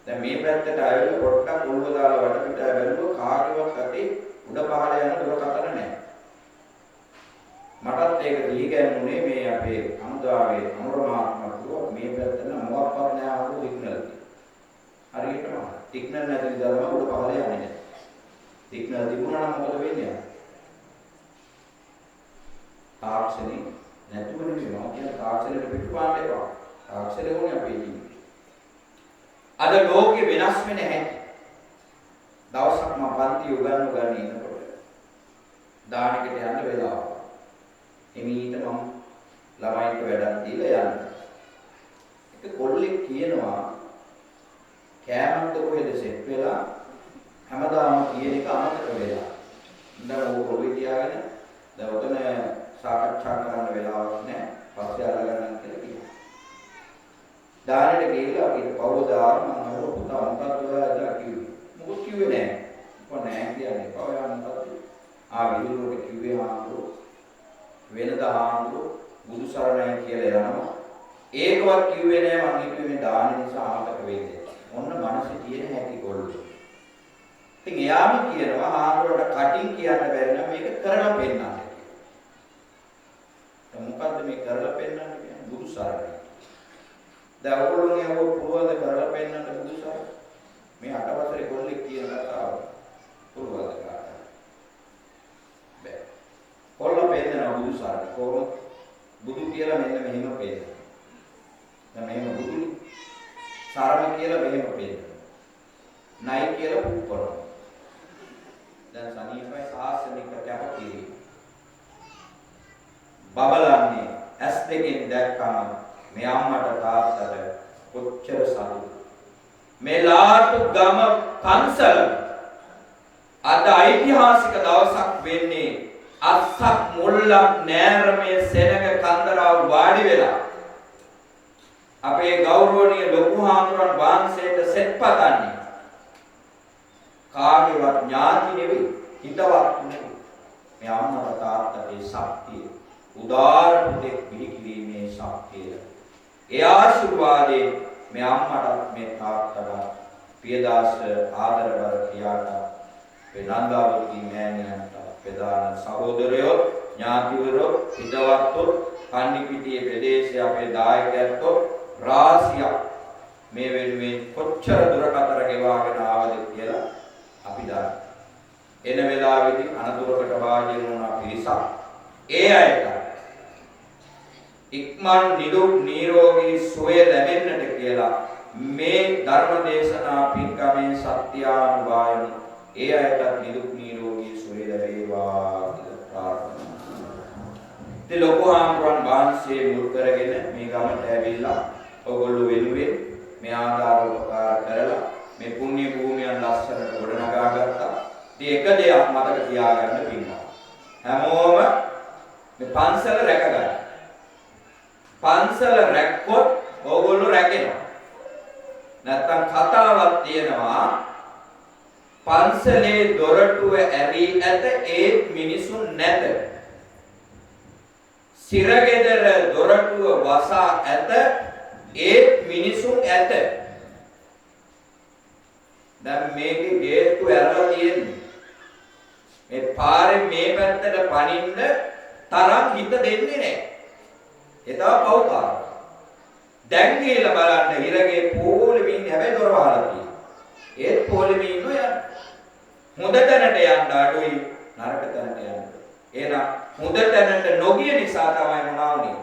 දැන් මේ පැත්තට ආයෙත් පොට්ටක් උල්ව දාලා වටපිට බැලුවා කාගේවත් අතේ උඩ පහළ යන දුරකථන නෑ. මටත් ඒක දීගැන්නුනේ මේ අපේ අමුදාවේ අනුරමාත්මක දුව මේ පැත්තට මොකක්වත් නෑ අහු සිග්නල්. හරියටම සිග්නල් නැති විදිහම උඩ පහළ යන්නේ නෑ. සිග්නල් තිබුණා නම් මොකද වෙන්නේ? තාක්ෂණي නැතුව නෙවෙයි මම කියන තාක්ෂණයට පිටුපාන්න එපා. තාක්ෂණය ඕනේ අපේ ජීවිතේ. අද ලෝකෙ වෙනස් වෙන්නේ නැහැ. දවසක් මම පන්ති උගන්වගෙන ඉන්නකොට දානෙකට යන්න වෙලාව. එමීට මම ළමයින්ට වැඩක් දීලා යන්න. ඒක කොල්ලෙක් කියනවා කෑමක්ද කොහෙද සෙට් වෙලා හැමදාම කියන එක අමතක වෙලා. ඉඳලා ඕක පොළොවේ තියාගෙන දැන් ඔතන සාකච්ඡා කරන්න වෙලාවක් නැහැ. පස්සේ අරගන්න කියලා කියනවා. දානෙට ගිහිල්ලා අපිට පවදාන මම පුතා මොකක්ද ඔයාලා කිව්වේ? මොකද කිව්වේ නැහැ. කොහොම නැහැ කියන්නේ. ඔයා මොකක්ද? විදුරුවට කිව්වේ ආන්දෝ වෙනදා ආන්දෝ බුදු සරණයි කියලා යනවා. ඒකවත් කිව්වේ නැහැ මං හිතුවේ මේ දාන නිසා ආමතක වෙන්නේ. ඔන්න මනසේ තියෙන හැටි කොල්ලෝ. ඉතින් එයාම කියනවා ආන්දෝට කටින් කියන්න බැරි නම් මේක කරලා පෙන්නන්න. මොකද්ද මේ කරලා පෙන්නන්න කියන්නේ? බුදු සරණයි. දැන් ඔයගොල්ලෝගේ අව පුළුවන් කරලා පෙන්නන්න බුදු සරණයි. මේ 8 වසරේ කොල්ලෙක් කියන කතාව පුළුවන් කාට? බෑ. කොල්ල පෙන්නන බුදු සරණයි. කොහොමද? බුදු කියලා මෙන්න මෙහෙම පෙන්නනවා. දැන් මෙහෙම බුදුනි. සරණ කියලා මෙහෙම පෙන්නනවා. නයි කියලා පුප්පනවා. දැන් සනීපයි සාසනික කැපකිරීම. බබලන්නේ ඇස් දෙකෙන් දැක්කම මේ අම්මට තාත්තට කොච්චර සතුටුද මේ ලාටු ගම පන්සල අද ඓතිහාසික දවසක් වෙන්නේ අස්සක් මුල්ලක් නෑරමේ සෙනග කන්දරාව වාඩි වෙලා අපේ ගෞරවනීය ලොකු හාමුදුරන් වහන්සේට සෙත් පතන්නේ කාගේවත් ඥාති නෙවෙයි හිතවත් නෙවෙයි මේ අම්මට තාත්තගේ ශක්තිය උදාර පුතෙක් පිළිකිරීමේ ශක්තිය ඒ ආශිර්වාදේ මේ අම්මට මේ තාත්තට පියදාස ආදරවර පියාට මේ නන්දාවතී මෑණියන්ට ප්‍රධාන සහෝදරයෝ ඥාතිවරයෝ හිතවත්තු කන්නිපිටියේ ප්‍රදේශයේ අපේ දායකයන්ට රාශියක් මේ වෙනුවෙන් කොච්චර දුරකතර ගෙවාගෙන ආවද කියලා අපි දන්නවා. එන වෙලාවේදී අනතුරකට වාජින වුණ පිරිසක් ඒ අයට ඉක්මන් නිදුක් නිරෝගී සුවය ලැබෙන්නට කියලා මේ ධර්ම දේශනා පින්කමේ සත්‍යානුභාවයෙන් ඒ අයට නිදුක් නිරෝගී සුවය ලැබේවා කියලා ප්‍රාර්ථනා කරනවා. ඉතින් ලොකු ආම්රන් වහන්සේ මුල් කරගෙන මේ ගමට ඇවිල්ලා ඔයගොල්ලෝ වෙනුවෙන් මේ ආදාර උපකාර කරලා මේ පුණ්‍ය භූමියන් ලස්සනට ගොඩනගා ගත්තා. ඉතින් එක දෙයක් මතක තියාගන්න පින්නවා. හැමෝම මේ පන්සල රැකගන්න. පන්සල රැක්කොත් ඕගොල්ලෝ රැකෙනවා. නැත්තම් කතාවක් තියෙනවා පන්සලේ දොරටුව ඇරී ඇත ඒත් මිනිසුන් නැත. සිරගෙදර දොරටුව වසා ඇත ඒත් මිනිසුන් ඇත. දැන් මේකේ ගේට්ටු ඇරලා තියෙන්නේ. මේ පාරේ මේ පැත්තට පනින්න තරම් හිත දෙන්නේ නැහැ. ඒ තමයි පව්කාර. දැන් ගිහලා බලන්න හිරගේ පොළෙමින් ඉන්නේ හැබැයි දොර වහලා තියෙනවා. ඒත් පොළෙමින් ඉන්නෝ යන්න. හොඳ තැනට යන්න අඩුයි නරක තැනට යන්න. එහෙනම් හොඳ තැනට නොගිය නිසා තමයි මොනවා වුනේ.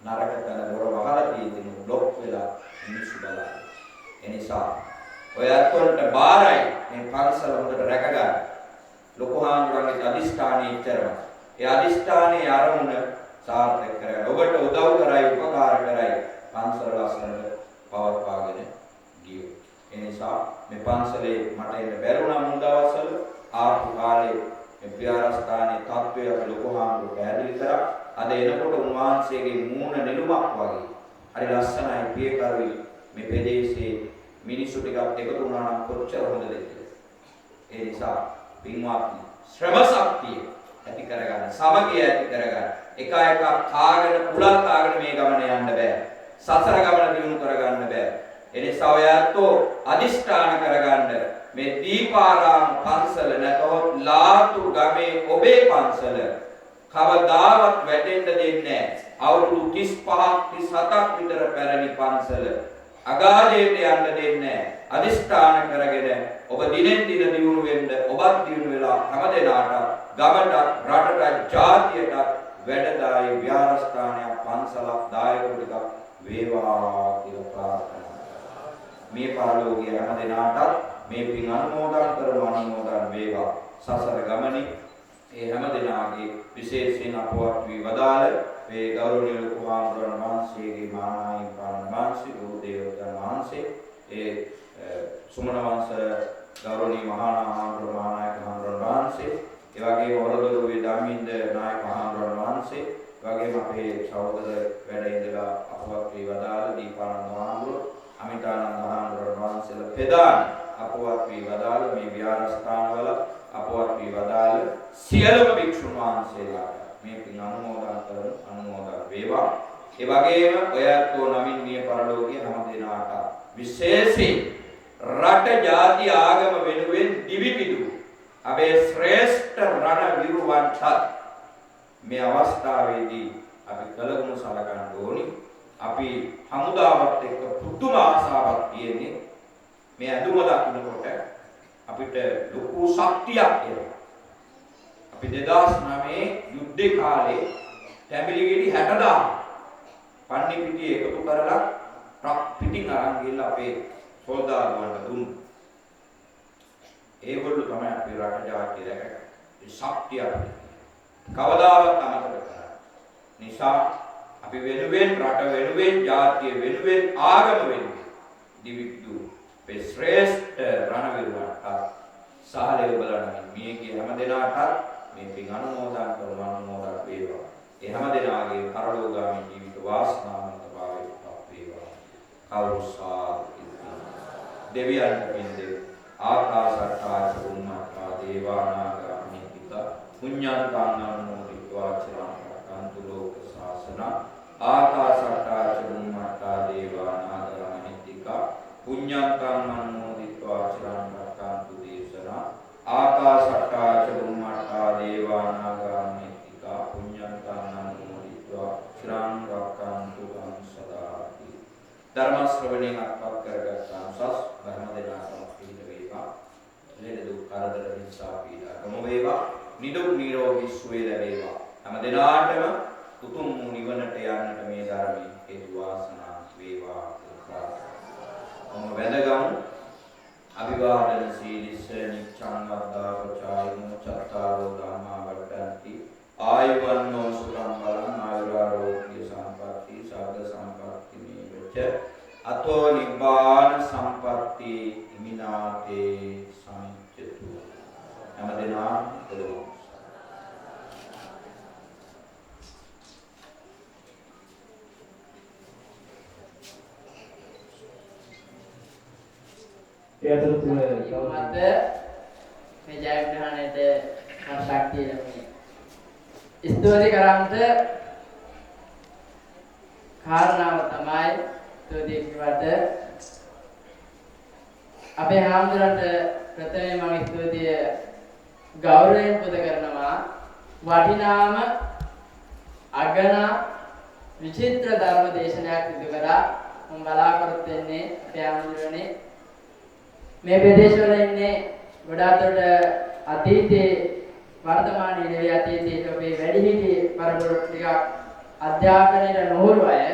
නරක තැන දොර වහලා තියෙන්නේ බ්ලොක් වෙලා මිනිස්සු බලන්නේ. ඒ නිසා ඔය අත්වලට බාරයි මේ පන්සල හොඳට රැකගන්න. ලොකු හාමුදුරන්ගේ අදිෂ්ඨානයේ ඉතරම. ඒ අදිෂ්ඨානයේ ආරමුණ සාර්ථක කරගන්න. ඔබට උදව් කරයි උපකාර කරයි පන්සල ලස්සනට පවත්වාගෙන ගියෝ. ඒ නිසා මේ පන්සලේ මට එන්න බැරුණා මුල් දවස්වල ආපු කාලේ මේ විහාරස්ථානයේ තත්ත්වය අපි ලොකු හාමුදුරුවෝ පැහැදිලි කරා. අද එනකොට උන්වහන්සේගේ මූණ නෙළුමක් වගේ. හරි ලස්සනයි පියකරුයි මේ ප්‍රදේශයේ මිනිස්සු ටිකක් එකතු වුණා නම් කොච්චර හොඳද කියලා. ඒ නිසා පින්වත්නි ශ්‍රම ශක්තිය ඇති කරගන්න, සමගිය ඇති කරගන්න. එක එක කාගෙන කුලක් කාගෙන මේ ගමන යන්න බෑ. සසර ගමන දියුණු කරගන්න බෑ. ඒ නිසා ඔයත්ෝ අදිෂ්ඨාන කරගන්න මේ දීපාරාම පන්සල නැතොත් ලාතු ගමේ ඔබේ පන්සල කවදාවත් වැටෙන්න දෙන්නේ නැහැ. අවුරුදු 35ක් 37ක් විතර පැරණි පන්සල අගාධයට යන්න දෙන්නේ නැහැ. අදිෂ්ඨාන කරගෙන ඔබ දිනෙන් දින දියුණු වෙන්න ඔබත් දියුණු වෙලා හැමදෙනාට ගමටත් රටටත් ජාතියටත් වැඩදායි විහාරස්ථානයක් පන්සලක් දායකව ටිකක් වේවා කියලා ප්‍රාර්ථනා කරනවා. මේ පාලෝකීය හැමදෙනාටත් මේ පින් අනුමෝදන් කරන අනුමෝදන් වේවා. සසර ගමනේ ඒ හැමදෙනාගේ විශේෂයෙන් අපවත් වී වදාළ මේ ගෞරවනීය ලොකු හාමුදුරන් වහන්සේගේ මානායි පාරණමාංශි ගුරු දේවතන් වහන්සේ ඒ සුමන වංශ ගෞරවනීය මහා හාමුදුරුවෝ මහානායක හාමුදුරන් වහන්සේ ඒ වගේම වරදොළුවේ ධම්මින්ද නායක හාමුදුරන් වහන්සේ වගේම අපේ සහෝදර වැඩ ඉඳලා අපවත් වී වදාළ දීපානන්ද හාමුදුරුවෝ අමිතානන්ද හාමුදුරන් වහන්සේලා ප්‍රධාන අපවත් වී වදාළ මේ විහාරස්ථානවල අපවත් වී වදාළ සියලුම භික්ෂුන් වහන්සේලාට මේ පින් අනුමෝදන් කරන අනුමෝදන් වේවා. ඒ වගේම ඔයත්ෝ නමින් මිය පරලෝකීය හැම දිනාට විශේෂයෙන් රට ජාති ආගම වෙනුවෙන් දිවිපිදු අපේ ශ්‍රේෂ්ඨ රණ විරුවන්ට මේ අවස්ථාවේදී අපි කලගුණ සලකන්න ඕනි. අපි හමුදාවත් එක්ක පුදුම ආසාවක් තියෙන්නේ මේ අඳුම දක්නකොට අපිට ලොකු ශක්තියක් එනවා. අපි 2009 යුද්ධේ කාලේ ටැඹිලිගෙඩි 60000 පන්නිපිටිය එකතු කරලා ට්‍රක් පිටින් අරන් ගිහලා අපේ සොල්දාදුවන්ට දුන්නා. ඒගොල්ලෝ තමයි අපේ රට ජාතිය රැකගන්නේ. ඒ ශක්තිය අපිට කවදාවත් අමතක කරන්නේ. නිසා අපි වෙනුවෙන් රට වෙනුවෙන් ජාතිය වෙනුවෙන් ආගම වෙනුවෙන් දිවිදු මේ ශ්‍රේෂ්ඨ රණවිරුවන්ට සහලය බලන්න මේකේ හැම දිනාටත් මේ පින් අනුමෝදන් කරන අනුමෝදන් වේවා. ඒ හැම දිනාගේ පරලෝකගාමී ජීවිත වාසනාවන්ත භාවයට පත් වේවා. කවුරුසා දෙවියන්ට පින් දෙව ආකාශට්ටා චුම්මත්තා දේවානාගාමී පිතා පුඤ්ඤන්තං අනුමෝදිत्वा චිරං රක්ඛන්තු ලෝක ශාසන ආකාශට්ටා චුම්මට්ටා දේවා නාග මහිත්‍තිකා පුඤ්ඤන්තං අනුමෝදිत्वा චිරං රක්ඛන්තු දේශනා ආකාශට්ටා චුම්මට්ටා දේවා නාග මහිත්‍තිකා පුඤ්ඤන්තං අනුමෝදිत्वा චිරං රක්ඛන්තු තං සදාති ධර්ම ශ්‍රවණයෙන් අත්පත් කරගත්තා සස් ධර්ම දේශනා සමස්පීත වේවා ලෙඩ දුක් කරදර හිංසා පීඩා කම වේවා නිදුක් නිරෝගී සුවය ලැබේවා හැම දිනාටම උතුම් නිවනට යන්නට මේ ධර්මයේ හේතු වාසනා වේවා ඔම වැදගත් අභිවාදන සීලිස නිච්ඡං වද්දාපචායිනෝ චත්තාරෝ ධම්මා වඩ්ඩಂತಿ ආයුවන්නෝ සුඛං බලං ආයුරාෝග්‍ය සම්පatti සාග සම්පatti මේවච අතෝ නිබ්බාන සම්පatti ඉමිනාතේ සමිච්ඡතු හැමදෙනා දෙලෝ මත මේ ජයග්‍රහණයට ශක්තිය ලැබුණේ. ස්තුති කරන්ට කාරණාව තමයි ස්තුති කිව්වට අපේ හාමුදුරන්ට ප්‍රථමයෙන් මම ස්තුතිය ගෞරවයෙන් පුද කරනවා. වටිනාම අගන විචිත්‍ර ධර්ම දේශනයක් සිදු කරා. මම බලාපොරොත්තු වෙන්නේ අපේ හාමුදුරනේ මේ ප්‍රදේශවල ඉන්නේ ගොඩාක් දුරට අතීතයේ වර්තමානයේ නෙවෙයි අතීතයේ අපේ වැඩිහිටි පරපුර ටිකක් අධ්‍යාපනයේ නොහුරු අය.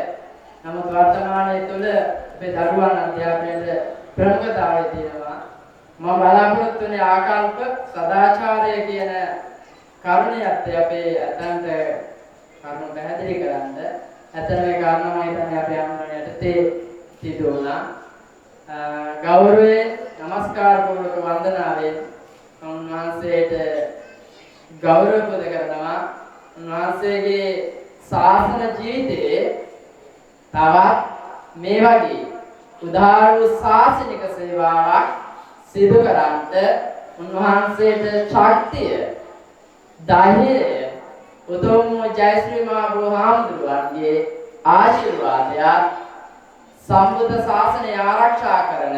නමුත් වර්තමානයේ තුල අපේ දරුවන් අධ්‍යාපනයේ ප්‍රමුඛතාවය තියෙනවා. මම බලාපොරොත්තු වෙන්නේ ආකල්ප සදාචාරය කියන කරුණියත් අපේ අතන්ට කරුණ පැහැදිලි කරන්න. ඇත්තට මේ කාරණා මම හිතන්නේ අපේ අම්මලාට සිදු වුණා. ගෞරවයෙන් නමස්කාර පූර්වක වන්දනාවෙන් උන්වහන්සේට ගෞරව පුද කරනවා. උන්වහන්සේගේ ශාසන ජීවිතයේ තවත් මේ වගේ උදාර වූ ශාසනික සේවාවක් සිදු කරන්ට උන්වහන්සේට ශක්තිය ධෛර්යය උතුම් ජයශ්‍රී මහ බුදුහාමුදුරුවන්ගේ ආශිර්වාදයක් සම්බුද්ධ ශාසනය ආරක්ෂා කරන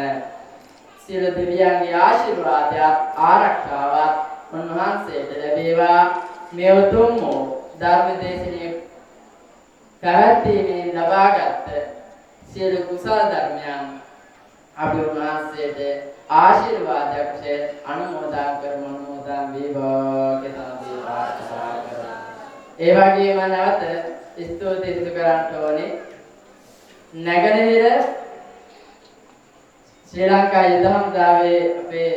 සියලු දෙවියන්ගේ ආශිර්වාදයක් ආරක්ෂාවක් උන්වහන්සේට ලැබේවා. මේ උතුම් ධර්ම දේශනාවේ පැවැත්වීමෙන් ලබාගත් සියලු කුසල ධර්මයන් අපි උන්වහන්සේට ආශිර්වාදයක් වශයෙන් අනුමෝදන් කරමු. අනුමෝදන් වේවා කියලා ප්‍රාර්ථනා කරනවා. ඒ වගේම නැවත ස්තුති සිදු කරන්න ඕනේ නැගෙනහිර ශ්‍රී ලංකා යුද හමුදාවේ අපේ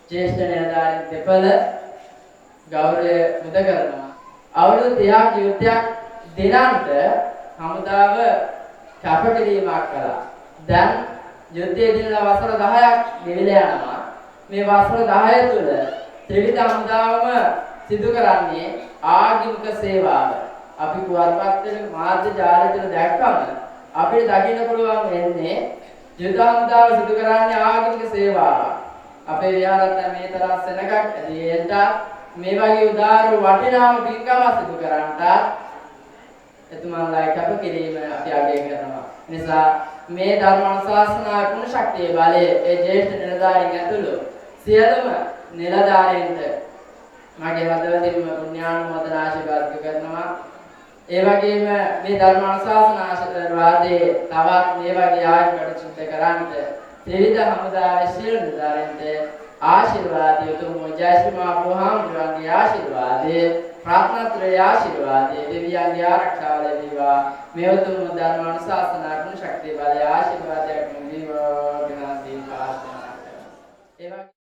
ජ්‍යෙෂ්ඨ නිලධාරීන් දෙපළ ගෞරවය මුද කරනවා. අවුරුදු 30ක් යුද්ධයක් දිනන්ට හමුදාව කැපකිරීමක් කළා. දැන් යුද්ධයේ දිනලා වසර 10ක් ගෙවිලා යනවා. මේ වසර 10 තුළ ත්‍රිවිධ හමුදාවම සිදු කරන්නේ ආගමික සේවාව. අපි පුවත්පත්වල මාධ්‍ය ජාලවල දැක්කම අපිට දකින්න පුළුවන් වෙන්නේ යුද හමුදාව සිදු කරන්නේ ආගමික සේවාව. අපේ විහාරත් මේ තරම් සෙනගක් ඇදෙන්න මේ වගේ උදාර වටිනාම පින්කම සිදු කරන්නට එතුමන්ලා කැපකිරීම අපි අගය කරනවා. නිසා මේ ධර්ම අනුශාසනා කුණ ශක්තිය බලයේ ඒ ජ්‍යෙෂ්ඨ නිලධාරීන් ඇතුළු සියලුම නිලධාරීන්ට මගේ හදවතින්ම පුණ්‍යානුමෝදනා ආශිර්වාද කරනවා. ඒ වගේම මේ ධර්ම අනුශාසනා ආශිර්වාදයේ තවත් මේ වගේ ආයතන චින්ත කරන්ට ත්‍රිවිධ හමුදාවේ සියලු නිලධාරීන්ට ආශිර්වාද උතුම් ජයශ්‍රී මහ බුදුහාමුදුරන්ගේ ආශිර්වාදය ප්‍රාර්ථනාත්‍රයේ ආශිර්වාදය දෙවියන්ගේ ආරක්ෂාව ලැබේවා. මේ උතුම් ධර්ම අනුශාසනා කුණ ශක්තිය බලය ආශිර්වාදයක් ලැබේවා කියලා ප්‍රාර්ථනා කරනවා.